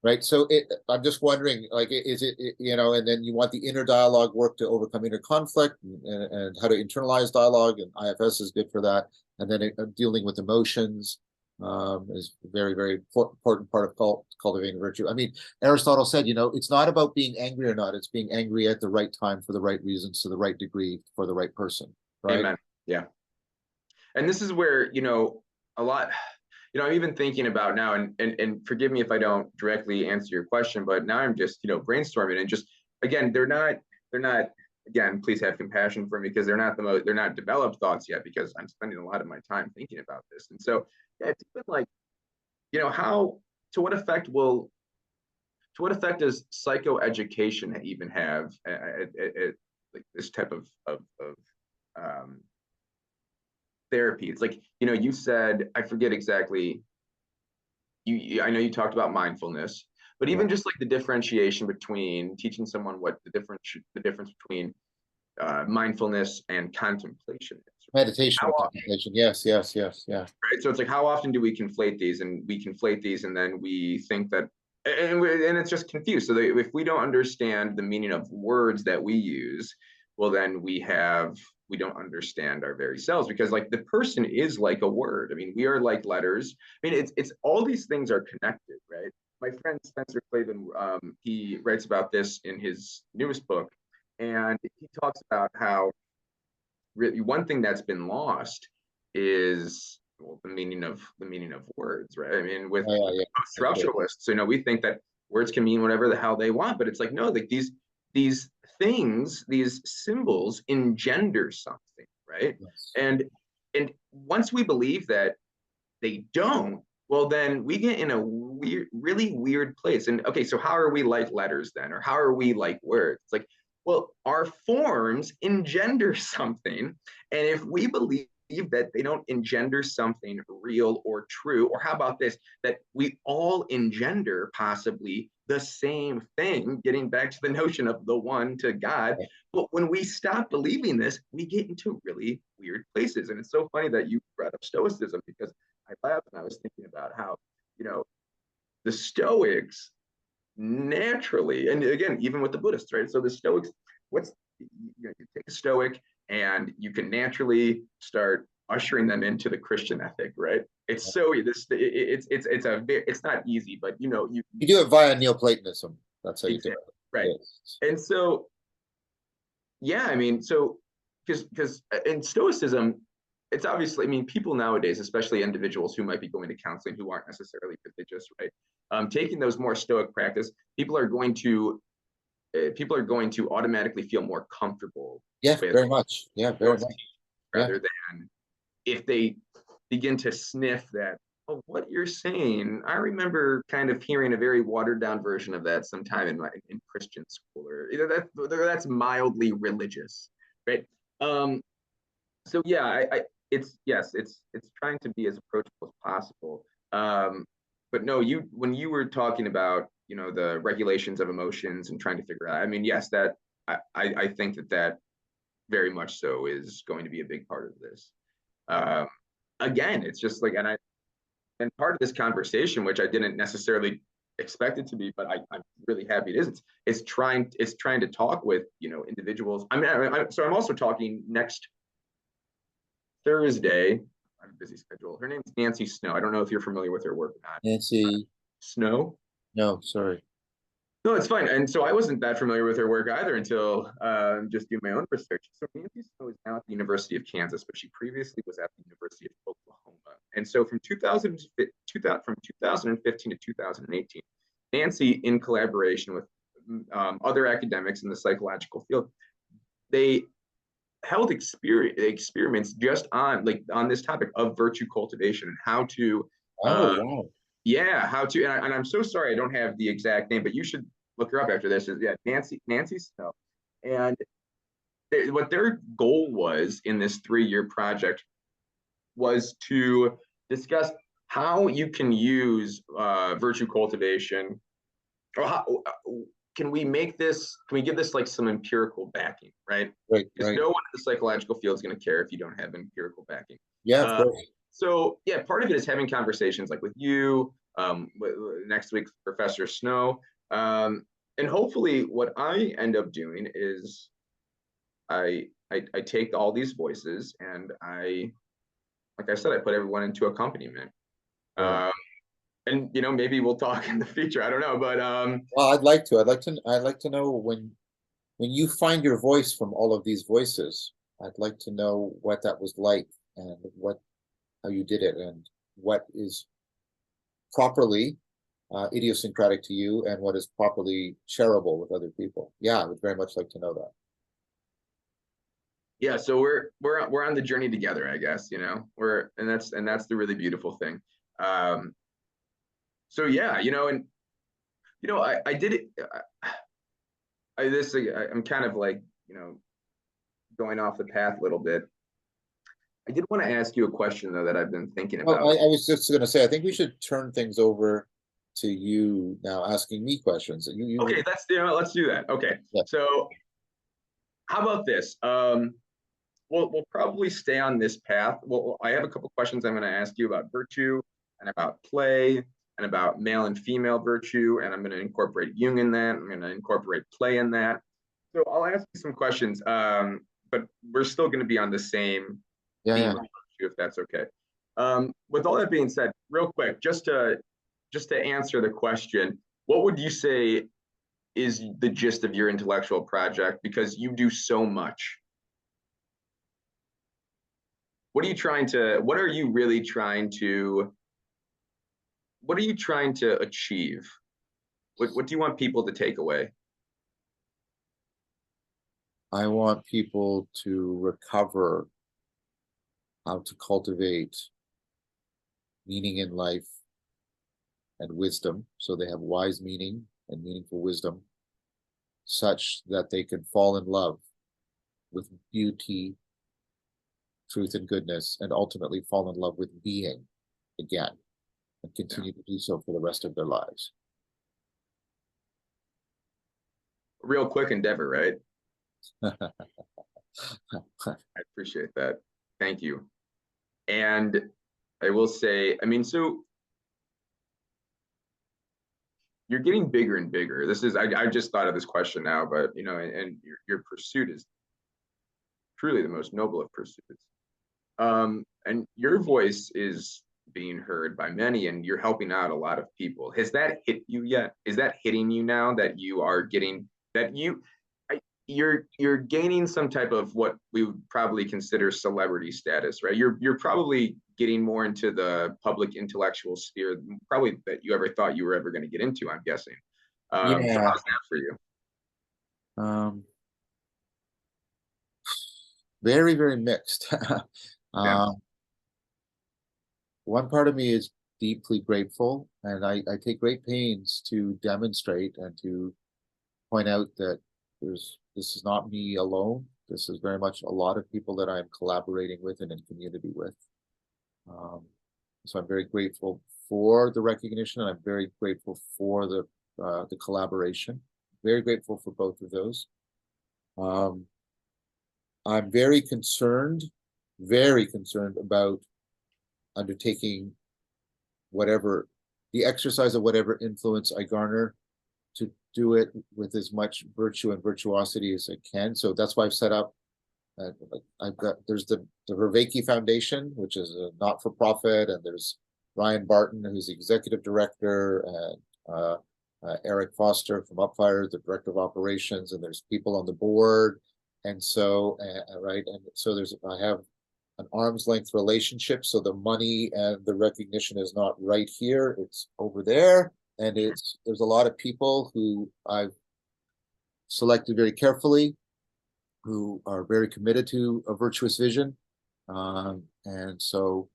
Right. So I'm just wondering, like, is it, and then you want the inner dialogue work to overcome inner conflict and how to internalize dialogue, and IFS is good for that. And then dealing with emotions is a very, very important part of cultivating virtue. I mean, Aristotle said, it's not about being angry or not. It's being angry at the right time for the right reasons, to the right degree, for the right person. Right. Amen. Yeah. And this is where, a lot, I'm even thinking about now, and forgive me if I don't directly answer your question, but now I'm just, brainstorming, and just, again, they're not, again, please have compassion for me, because they're not developed thoughts yet, because I'm spending a lot of my time thinking about this. And so, yeah, it's even like, to what effect does psychoeducation even have like this type of therapy? It's like, you said, I forget exactly, I know you talked about mindfulness, but even just like the differentiation between teaching someone what the difference between mindfulness and contemplation is. Meditation and contemplation. Yes. Yeah. Right. So it's like, how often do we conflate these, and then we think that, and it's just confused. So if we don't understand the meaning of words that we use, well, then we don't understand our very selves, because like the person is like a word. I mean, we are like letters. I mean, it's all these things are connected, right? My friend Spencer Clavin, he writes about this in his newest book, and he talks about how really one thing that's been lost is, well, the meaning of words, right? I mean, with structuralists, we think that words can mean whatever the hell they want, but it's like, no, like these things, these symbols engender something, right? Yes. And once we believe that they don't, well, then we get in a really weird place. And okay, so how are we like letters then, or how are we like words? It's like, well, our forms engender something, and if we believe that they don't engender something real or true, or how about this, that we all engender possibly the same thing, getting back to the notion of the one to God. But when we stop believing this, we get into really weird places. And it's so funny that you brought up Stoicism, because I laughed and I was thinking about how, the Stoics naturally, and again, even with the Buddhists, right? So the Stoics, you take a Stoic and you can naturally start ushering them into the Christian ethic, right? It's so it's not easy, but you do it via Neoplatonism. That's how you do it, right? Yes. And so, yeah, I mean, so because in Stoicism, it's obviously, I mean, people nowadays, especially individuals who might be going to counseling who aren't necessarily religious, right? Taking those more Stoic practice, people are going to automatically feel more comfortable Yeah, with very much. Yeah, very Stoics much. Yeah. rather than if they begin to sniff that, oh, what you're saying, I remember kind of hearing a very watered down version of that sometime in Christian school, or either that's mildly religious, right? Um, so yeah, it's yes, it's trying to be as approachable as possible. But no, when you were talking about, the regulations of emotions and trying to figure out, I mean, yes, that I think that very much so is going to be a big part of this. Um, Again, it's just like, and part of this conversation, which I didn't necessarily expect it to be, but I'm really happy it is. It's trying to talk with, individuals. I mean, so I'm also talking next Thursday. I have a busy schedule. Her name's Nancy Snow. I don't know if you're familiar with her work or not. Nancy, Snow? no, sorry. No, it's fine. And so I wasn't that familiar with her work either until just doing my own research. So Nancy Snow is now at the University of Kansas, but she previously was at the University of Oklahoma. And so from 2015 to 2018, Nancy, in collaboration with other academics in the psychological field, they held experiments just on this topic of virtue cultivation and how to Oh, uh, wow. yeah, how to, and I'm so sorry I don't have the exact name, but you should look her up after this. Is, yeah, Nancy Snow, and what their goal was in this 3-year project was to discuss how you can use virtue cultivation, or how can we make this? Can we give this like some empirical backing, right? Right, Because right. no one in the psychological field is going to care if you don't have empirical backing. Yeah, of Uh, course. so yeah, part of it is having conversations like with you, next week's Professor Snow, and hopefully what I end up doing is I take all these voices and like I said, I put everyone into accompaniment. Yeah. Um, and maybe we'll talk in the future. I don't know, but Well, I'd like to. I'd like to know when you find your voice from all of these voices. I'd like to know what that was like and how you did it and what is properly idiosyncratic to you and what is properly shareable with other people. Yeah, I would very much like to know that. yeah, so we're on the journey together, I guess. And that's the really beautiful thing. Um, so yeah, and I did it. I'm kind of like going off the path a little bit. I did want to ask you a question though that I've been thinking Well, about. I was just going to say, I think we should turn things over to you now, asking me questions. Okay, let's do that. Okay, Yeah. so how about this? We'll probably stay on this path. Well, I have a couple questions I'm going to ask you about virtue and about play and about male and female virtue, and I'm going to incorporate Jung in that. I'm going to incorporate play in that. So I'll ask you some questions, but we're still going to be on the same Yeah, theme yeah. of virtue, if that's okay. With all that being said, real quick, just to answer the question, what would you say is the gist of your intellectual project? Because you do so much. What are you really trying to, what are you trying to achieve? What do you want people to take away? I want people to recover how to cultivate meaning in life and wisdom, so they have wise meaning and meaningful wisdom, such that they can fall in love with beauty, truth, and goodness, and ultimately fall in love with being again and Yeah. continue to do so for the rest of their lives. Real quick endeavor, right? Yeah, I appreciate that. Thank you. And I will say, I mean, so you're getting bigger and bigger. I just thought of this question now, but and your pursuit is truly the most noble of pursuits. And your voice is being heard by many, and you're helping out a lot of people. Has that hit you yet? Is that hitting you now that you are getting that you? you're gaining some type of what we would probably consider celebrity status, right? You're probably getting more into the public intellectual sphere, probably that you ever thought you were ever going to get into, I'm guessing. So Yeah. how's that for you? Um, very, very mixed. Yeah. Um, one part of me is deeply grateful, and I take great pains to demonstrate and to point out that this is not me alone. This is very much a lot of people that I'm collaborating with and in community with. Um, so I'm very grateful for the recognition, and I'm very grateful for the collaboration. Very grateful for both of those. I'm very concerned about undertaking whatever the exercise of whatever influence I garner, to do it with as much virtue and virtuosity as I can. So that's why I've set up. There's the Vervaeke Foundation, which is a not-for-profit, and there's Ryan Barton, who's the executive director, and Eric Foster from Upfire, the director of operations, and there's people on the board, and so right, and so I have an arm's length relationship. So the money and the recognition is not right here; it's over there, and there's a lot of people who I've selected very carefully, who are very committed to a virtuous vision. And so,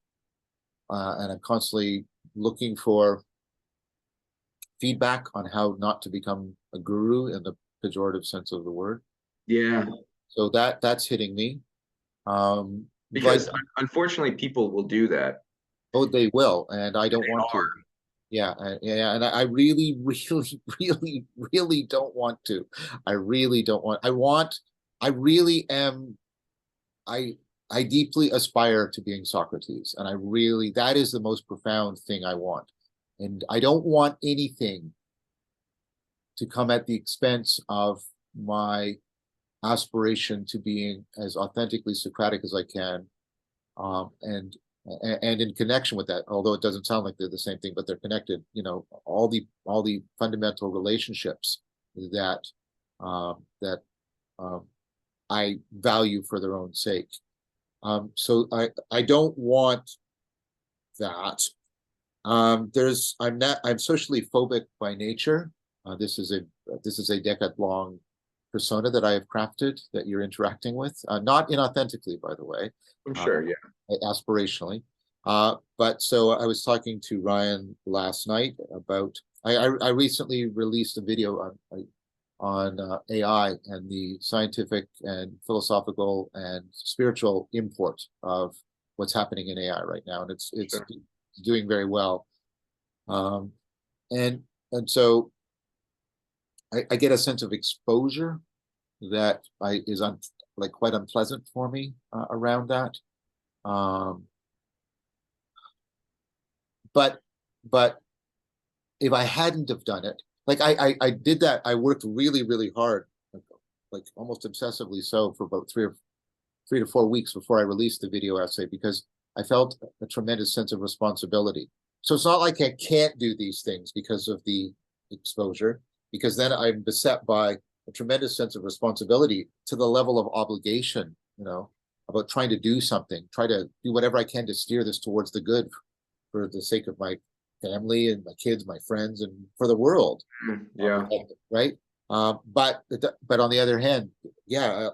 and I'm constantly looking for feedback on how not to become a guru in the pejorative sense of the word. Yeah. So that's hitting me. But Because unfortunately, people will do that. oh, they will, and I don't They want to. are. Yeah, yeah, and I really, really, really, really don't want to. I really don't want. I really am. I I deeply aspire to being Socrates, and that is the most profound thing I want. And I don't want anything to come at the expense of my aspiration to being as authentically Socratic as I can, and in connection with that, although it doesn't sound like they're the same thing, but they're connected. All the fundamental relationships that that I value for their own sake. So I don't want that. I'm socially phobic by nature. This is a decade-long persona that I have crafted that you're interacting with, not inauthentically, by the way, I'm uh, sure. Yeah. aspirationally. But so I was talking to Ryan last night about. I recently released a video on AI and the scientific and philosophical and spiritual import of what's happening in AI right now, and it's Sure. doing very well. Um, and and so I get a sense of exposure that is like quite unpleasant for me around that. Um, but but if I hadn't have done it, like I did that, I worked really, really hard, like almost obsessively so, for about 3 to 4 weeks before I released the video essay, because I felt a tremendous sense of responsibility. So it's not like I can't do these things because of the exposure, because then I'm beset by a tremendous sense of responsibility to the level of obligation, about trying to do something, try to do whatever I can to steer this towards the good for the sake of my family and my kids, my friends, and for the world. Yeah. Right. But on the other hand, yeah,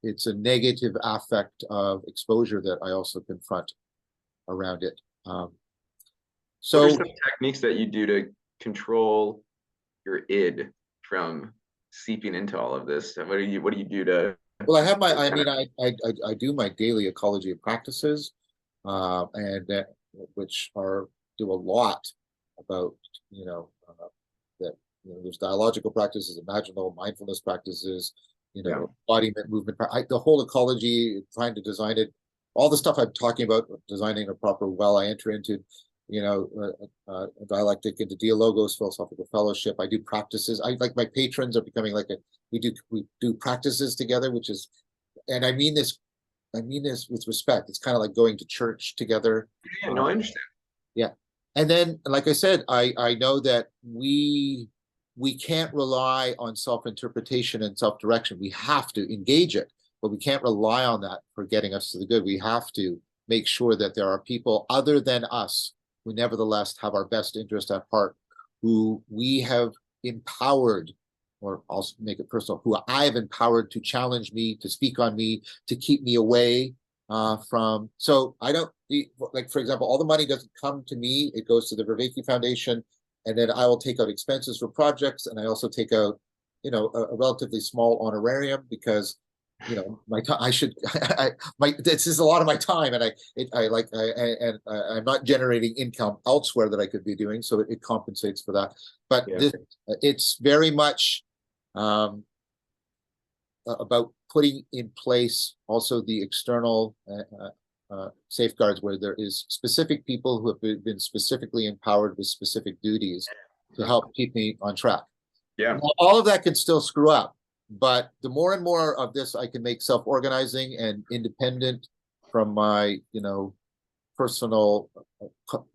it's a negative affect of exposure that I also confront around it. What are So some techniques that you do to control your id from seeping into all of this? And what do you do to well, I do my daily ecology of practices, and that which do a lot about, that there's dialogical practices, imaginal mindfulness practices, yeah. embodiment, movement, the whole ecology, trying to design it, all the stuff I'm talking about, designing a proper well. I enter into, dialectic, into dialogos, philosophical fellowship. I do practices. I like my patrons are becoming like we do practices together, which is, and I mean this with respect. It's kind of like going to church together. Yeah, no, I understand. Yeah. And then, like I said, I know that we can't rely on self-interpretation and self-direction. We have to engage it, but we can't rely on that for getting us to the good. We have to make sure that there are people other than us who nevertheless have our best interest at heart, who we have empowered, or I'll make it personal, who I have empowered to challenge me, to speak on me, to keep me away from. So I don't, like, for example, all the money doesn't come to me. It goes to the Vervaeke Foundation, and then I will take out expenses for projects, and I also take out, a relatively small honorarium because, my time, I should, this is a lot of my time, and I'm not generating income elsewhere that I could be doing, so it compensates for that. But Yeah. It's very much about putting in place also the external safeguards, where there is specific people who have been specifically empowered with specific duties to help keep me on track. Yeah. Now, all of that can still screw up, but the more and more of this I can make self-organizing and independent from my, personal,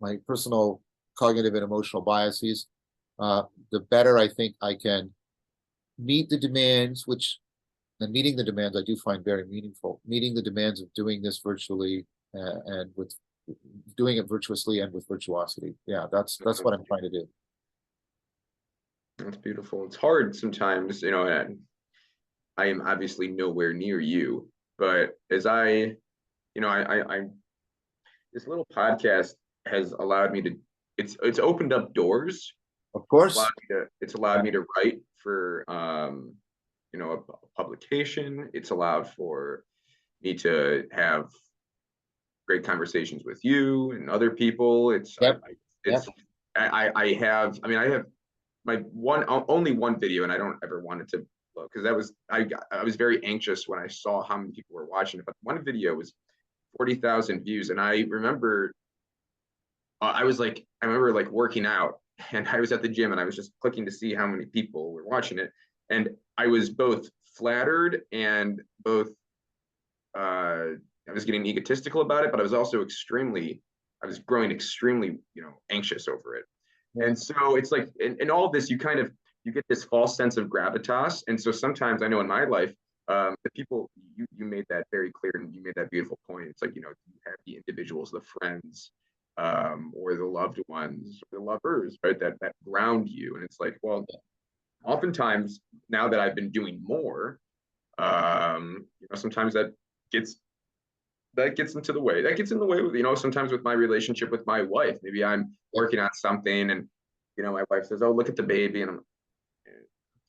my personal cognitive and emotional biases, the better I think I can meet the demands, and meeting the demands I do find very meaningful. Meeting the demands of doing this virtually and with doing it virtuously and with virtuosity. Yeah, that's what I'm trying to do. That's beautiful. It's hard sometimes, and I am obviously nowhere near you, but as I this little podcast has allowed me to, it's opened up doors. Of course. It's allowed me to write for, a publication. It's allowed for me to have great conversations with you and other people. Yep. I have my only one video, and I don't ever want it to look, because I was very anxious when I saw how many people were watching it. But one video was 40,000 views, and I remember I remember like working out, and I was at the gym, and I was just clicking to see how many people were watching it, and I was both flattered and both I was getting egotistical about it, but I was also I was growing extremely, anxious over it. And so it's like in all of this, you get this false sense of gravitas. And so sometimes I know in my life, the people, you made that very clear, and you made that beautiful point. It's like, you have the individuals, the friends, or the loved ones, or the lovers, right? That ground you. And it's like, well, oftentimes now that I've been doing more, sometimes that gets into the way. That gets in the way with, sometimes with my relationship with my wife. Maybe I'm working on something, and my wife says, "Oh, look at the baby," and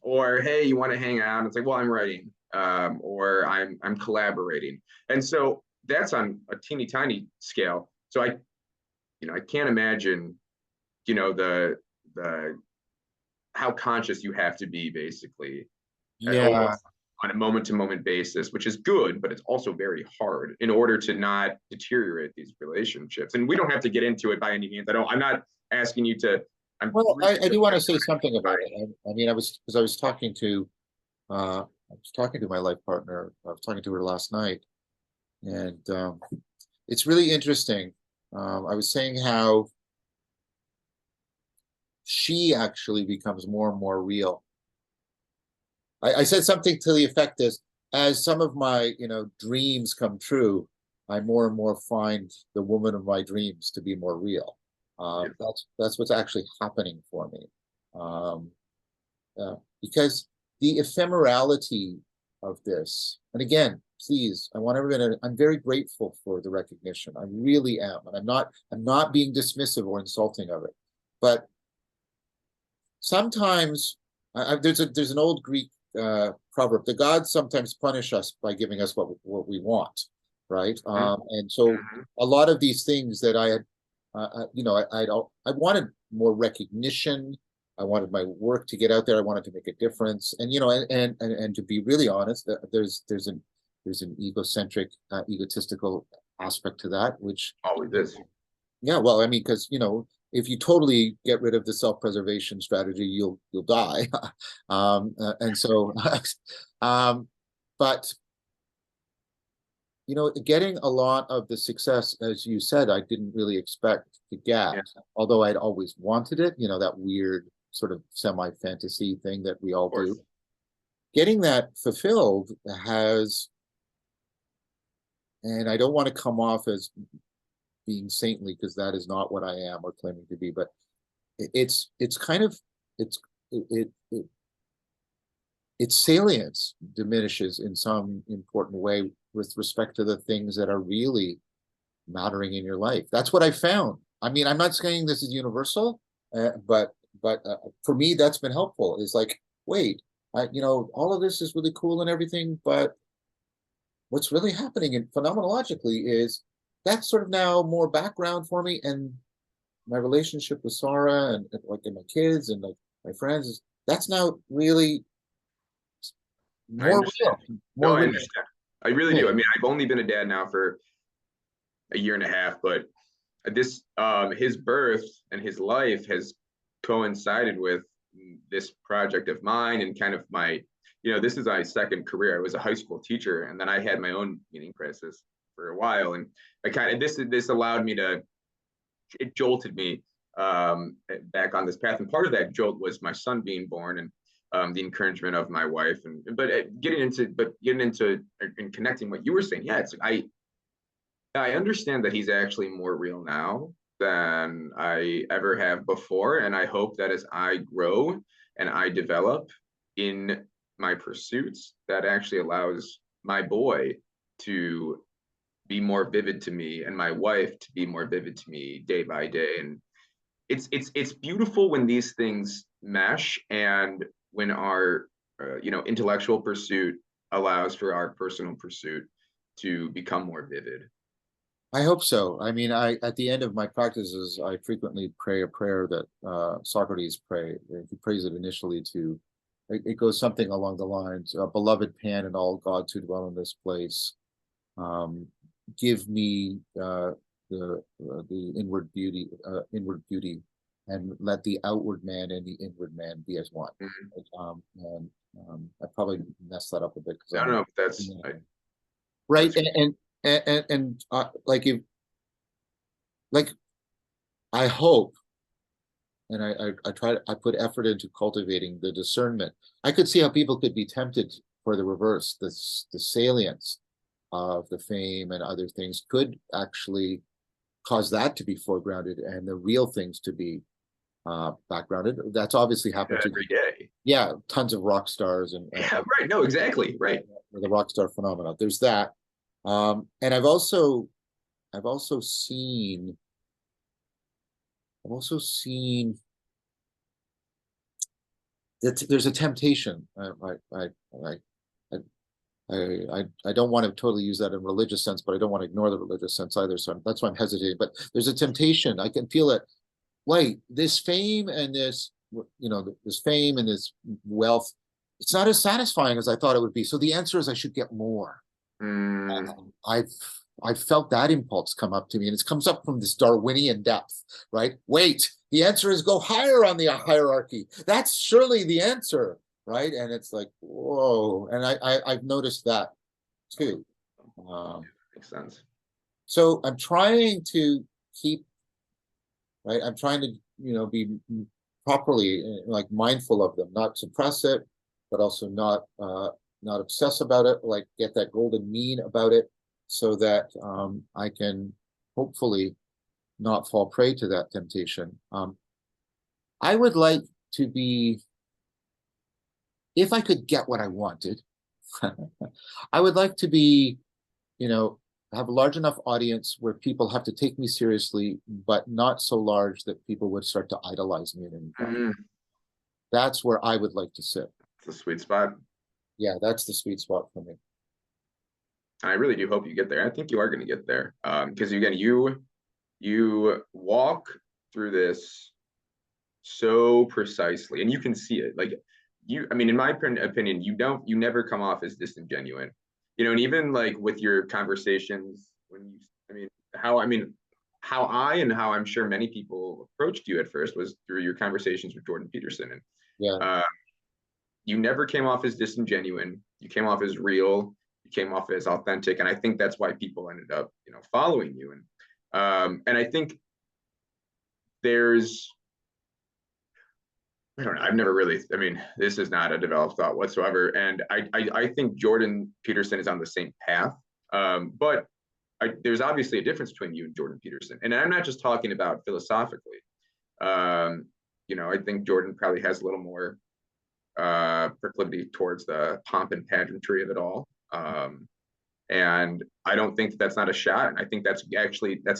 or "Hey, you want to hang out?" And it's like, "Well, I'm writing, or I'm collaborating," and so that's on a teeny tiny scale. So I can't imagine, the how conscious you have to be, basically, Yeah. on a moment-to-moment basis, which is good, but it's also very hard in order to not deteriorate these relationships. And we don't have to get into it by any means. I'm not asking you to. Well, I do want to say something about it. I mean, I was talking to my life partner. I was talking to her last night, and it's really interesting. I was saying how she actually becomes more and more real. I said something to the effect as some of my, dreams come true, I more and more find the woman of my dreams to be more real. That's what's actually happening for me. Because the ephemerality of this, and again, please, I want everyone to, I'm very grateful for the recognition. I really am. And I'm not being dismissive or insulting of it. But sometimes there's an old Greek proverb: the gods sometimes punish us by giving us what we want, right? And so a lot of these things that I had, I wanted more recognition. I wanted my work to get out there. I wanted to make a difference, and and to be really honest, there's an egocentric, egotistical aspect to that, which always is. Yeah, well, I mean, because if you totally get rid of the self-preservation strategy, you'll die. And so, but you know, getting a lot of the success, as you said, I didn't really expect to get, Yeah, although I'd always wanted it, you know, that weird sort of semi-fantasy thing that we all of do. course. Getting that fulfilled has, and I don't want to come off as being saintly because that is not what I am or claiming to be, but it's kind of it's it its salience diminishes in some important way with respect to the things that are really mattering in your life. That's what I found. I mean, I'm not saying this is universal, but for me, that's been helpful. Is like, wait, you know, all of this is really cool and everything, but what's really happening in phenomenologically is that's sort of now more background for me, and my relationship with Sarah and like and my kids and like my friends, that's now really I more understand. real, No, more I real. understand. I really do. I mean, I've only been a dad now for a year and a half, but this his birth and his life has coincided with this project of mine and kind of my, you know, this is my second career. I was a high school teacher, and then I had my own meaning crisis for a while, and I kind of this allowed me to, it jolted me back on this path. And part of that jolt was my son being born, and the encouragement of my wife. And getting into and connecting what you were saying. Yeah, it's I understand that he's actually more real now than I ever have before. And I hope that as I grow and I develop in my pursuits, that actually allows my boy to be more vivid to me and my wife to be more vivid to me day by day. And it's beautiful when these things mesh, and when our you know, intellectual pursuit allows for our personal pursuit to become more vivid. I hope so. I mean, I at the end of my practices, I frequently pray a prayer that Socrates prayed. He prays it initially to. It goes something along the lines, "Beloved Pan and all gods who dwell in this place, um, give me the inward beauty, and let the outward man and the inward man be as one." Mhm. And I probably messed that up a bit because I I'm don't not. know if Right, that's and like if like I hope, and I try to, I put effort into cultivating the discernment. I could see how people could be tempted for the reverse. The salience of the fame and other things could actually cause that to be foregrounded and the real things to be backgrounded. That's obviously happened to, every day. yeah, tons of rock stars Yeah, right. No, exactly. Right. the rock star phenomenon. There's that, and I've also seen I've also seen that there's a temptation. I don't want to totally use that in religious sense, but I don't want to ignore the religious sense either. So that's why I'm hesitating. But there's a temptation. I can feel it. Wait, this fame and this, you know, this fame and this wealth, it's not as satisfying as I thought it would be. So the answer is I should get more. Mm, I've I've felt that impulse come up to me, and it comes up from this Darwinian depth, right? Wait, the answer is go higher on the hierarchy. That's surely the answer, right? And it's like, whoa. And I've noticed that too. Um, makes sense. so I'm trying to keep, right. I'm trying to, you know, be properly like mindful of them, not suppress it, but also not obsess about it, like get that golden mean about it, so that I can hopefully not fall prey to that temptation. I would like to be, if I could get what I wanted, I would like to be, you know, have a large enough audience where people have to take me seriously, but not so large that people would start to idolize me at any point. Mm, That's where I would like to sit. it's a sweet spot. Yeah, that's the sweet spot for me. I really do hope you get there. I think you are going to get there. Because again, you walk through this so precisely, and you can see it. Like you, I mean, in my opinion, you never come off as disingenuine. You know, and even like with your conversations when you, I mean, how I and how I'm sure many people approached you at first was through your conversations with Jordan Peterson, and Yeah. uh, you never came off as disingenuine. You came off as real. came off as authentic, and I think that's why people ended up, following you. And I think there's, I don't know. I've never really. I mean, this is not a developed thought whatsoever, and I think Jordan Peterson is on the same path. But there's obviously a difference between you and Jordan Peterson, and I'm not just talking about philosophically. I think Jordan probably has a little more proclivity towards the pomp and pageantry of it all. And I don't think that's not a shot. And I think that's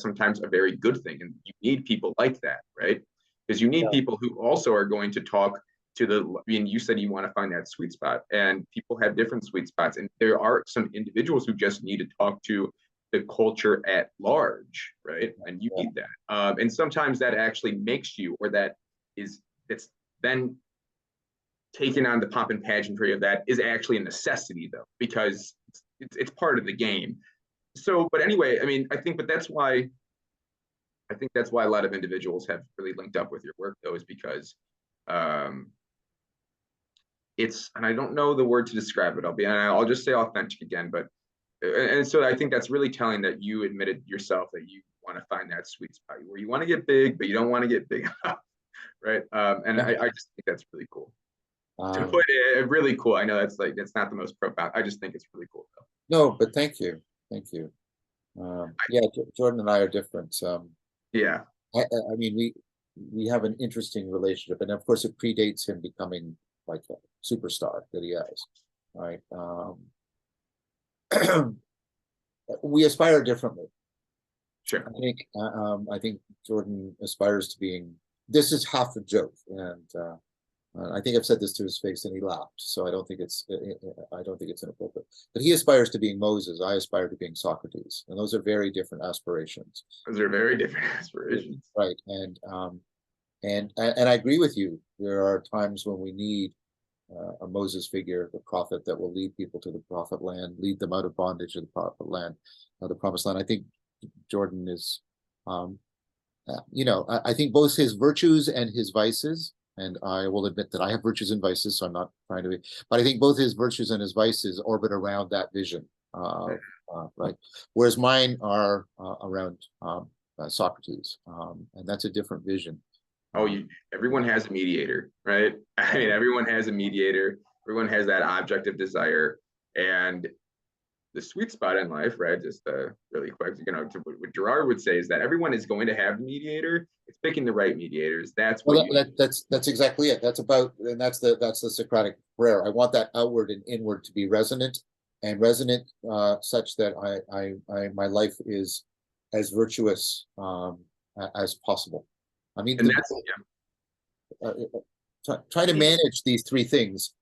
sometimes a very good thing. And you need people like that, right? Because you need people who also are going to talk to you said you want to find that sweet spot, and people have different sweet spots. And there are some individuals who just need to talk to the culture at large, right? And you need that. And sometimes that actually makes you, or it's then taking on the pomp and pageantry of that is actually a necessity, though, because it's part of the game. So, but anyway, I mean, but that's why a lot of individuals have really linked up with your work, though, is because and I don't know the word to describe it. I'll just say authentic again, but and so I think that's really telling that you admitted yourself that you want to find that sweet spot where you want to get big, but you don't want to get big enough, right? And I just think that's really cool. To put it really cool. I know it's not the most profound. I just think it's really cool, though. No, but thank you. Yeah, Jordan and I are different. Yeah. I mean, we have an interesting relationship, and of course, it predates him becoming like a superstar that he has, right? We aspire differently. Sure. I think Jordan aspires to being. This is half a joke, and I think I've said this to his face, and he laughed. So I don't think it's inappropriate. But he aspires to being Moses. I aspire to being Socrates, and those are very different aspirations. Those are very different aspirations, right? And I agree with you. There are times when we need a Moses figure, the prophet that will lead people to the prophet land, lead them out of bondage to the prophet land, the promised land. I think Jordan is, I think both his virtues and his vices. And I will admit that I have virtues and vices, so I'm not trying to be, but I think both his virtues and his vices orbit around that vision, right? Whereas mine are around Socrates, and that's a different vision. Everyone has a mediator, right? I mean, everyone has a mediator. Everyone has that object of desire, and the sweet spot in life, right? Just really quick, what Gerard would say is that everyone is going to have a mediator. It's picking the right mediators. That's that's exactly it. That's the Socratic prayer. I want that outward and inward to be resonant, such that my life is as virtuous as possible. I mean, trying to manage these three things: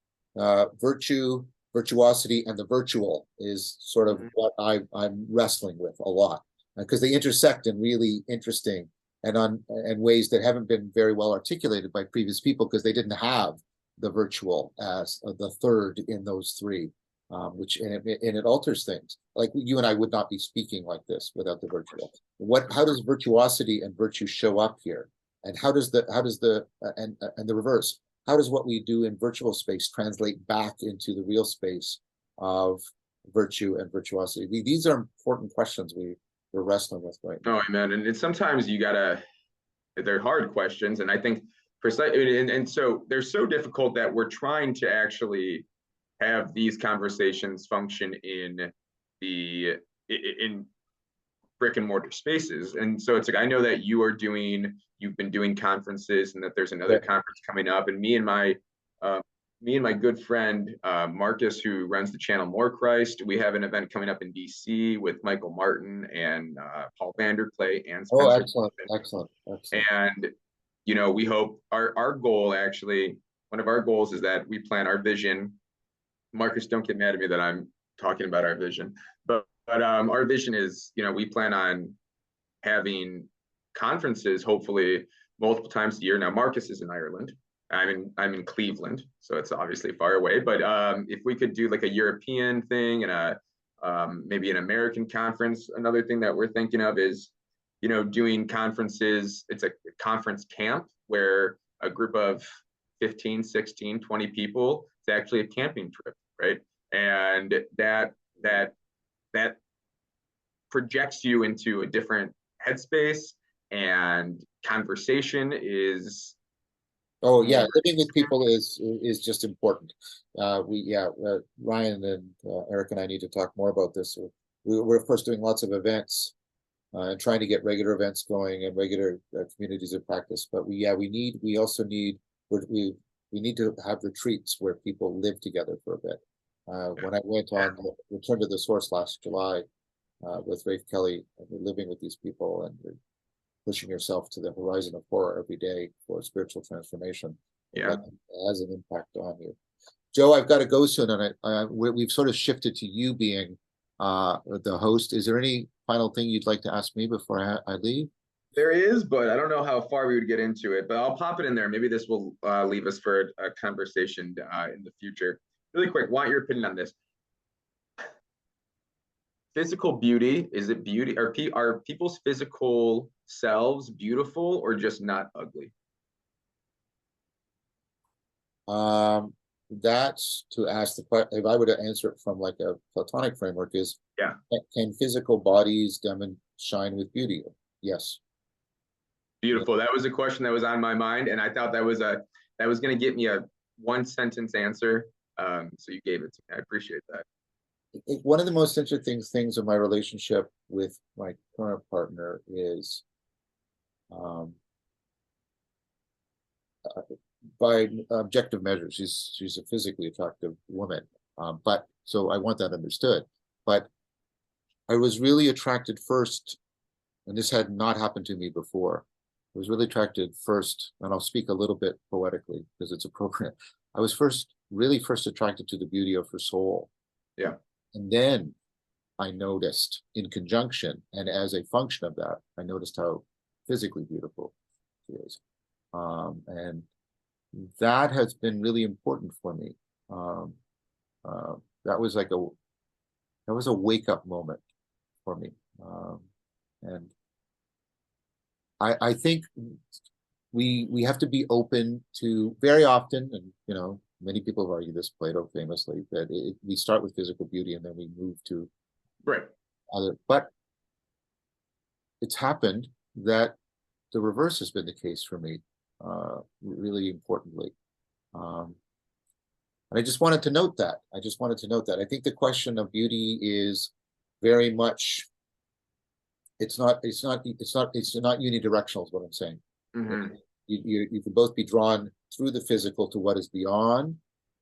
virtue, virtuosity, and the virtual is sort of what I'm wrestling with a lot, because they intersect in really interesting and ways that haven't been very well articulated by previous people, because they didn't have the virtual as the third in those three, it alters things. Like you and I would not be speaking like this without the virtual. How does virtuosity and virtue show up here, and how does the reverse? How does what we do in virtual space translate back into the real space of virtue and virtuosity? These are important questions we're wrestling with right now. Oh, amen. And sometimes they're hard questions. And I think and so they're so difficult that we're trying to actually have these conversations function in brick and mortar spaces. And so it's like, I know that you've been doing conferences, and that there's another conference coming up, and me and my good friend, Marcus, who runs the channel More Christ, we have an event coming up in DC with Michael Martin and Paul Vanderklay and Spencer. Excellent. And, we hope our goal, actually, one of our goals is that we plan our vision. Marcus, don't get mad at me that I'm talking about our vision, but our vision is, we plan on having conferences, hopefully multiple times a year. Now, Marcus is in Ireland. I'm in Cleveland, so it's obviously far away. But if we could do like a European thing and maybe an American conference, another thing that we're thinking of is, doing conferences. It's a conference camp where a group of 15, 16, 20 people, it's actually a camping trip, right? And that that that projects you into a different headspace, and conversation is Oh yeah, more. living with people is just important. Ryan and Eric and I need to talk more about this. We're of course doing lots of events and trying to get regular events going and regular communities of practice. But we also need we need to have retreats where people live together for a bit. When I went on Return to the Source last July with Rafe Kelly, and we're living with these people and we're pushing yourself to the horizon of horror every day for spiritual transformation. Yeah. That has an impact on you. Joe, I've got to go soon, and we've sort of shifted to you being the host. Is there any final thing you'd like to ask me before I leave? There is, but I don't know how far we would get into it, but I'll pop it in there. Maybe this will leave us for a conversation in the future. Really quick, want your opinion on this. Physical beauty, is it beauty? Are people's physical selves beautiful or just not ugly? That's to ask the question. If I were to answer it from like a Platonic framework, is Yeah. Can physical bodies shine with beauty? Yes. Beautiful. That was a question that was on my mind, and I thought that was going to get me a one sentence answer. So you gave it to me. I appreciate that. One of the most interesting things of my relationship with my current partner is by objective measures, she's a physically attractive woman. But so I want that understood. But I was really attracted first, and this had not happened to me before. I was really attracted first, and I'll speak a little bit poetically because it's appropriate. I was really first attracted to the beauty of her soul. Yeah. And then I noticed in conjunction and as a function of that, I noticed how physically beautiful she is. And that has been really important for me. That was like a wake up moment for me. And I think we have to be open to very often, and many people have argued this, Plato famously, that we start with physical beauty and then we move to Right. other. But it's happened that the reverse has been the case for me, really importantly. And I just wanted to note that. I think the question of beauty is very much. It's not unidirectional, is what I'm saying. Mm-hmm. You can both be drawn through the physical to what is beyond,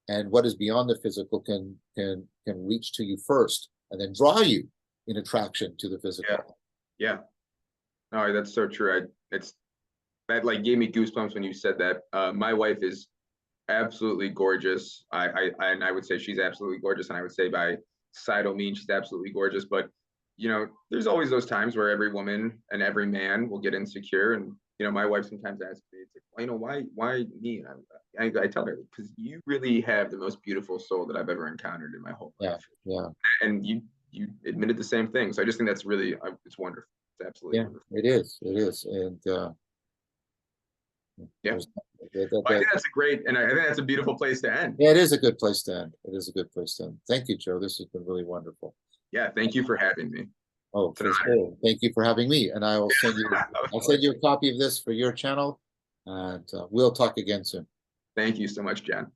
and what is beyond the physical can reach to you first and then draw you in attraction to the physical. Yeah. No, that's so true. That like gave me goosebumps when you said that. My wife is absolutely gorgeous. I would say she's absolutely gorgeous, and I would say by societal means she's absolutely gorgeous. But there's always those times where every woman and every man will get insecure, and my wife sometimes asks me, it's like, why me? And I tell her, because you really have the most beautiful soul that I've ever encountered in my whole life. Yeah. And you admitted the same thing, so I just think that's really it's wonderful. It's absolutely wonderful. It is, and yeah. I think that's I think that's a beautiful place to end. Yeah, it is a good place to end. Thank you, Joe. This has been really wonderful. Yeah, thank you for having me. Oh, thank you for having me. And I'll send you a copy of this for your channel, and we'll talk again soon. Thank you so much, John.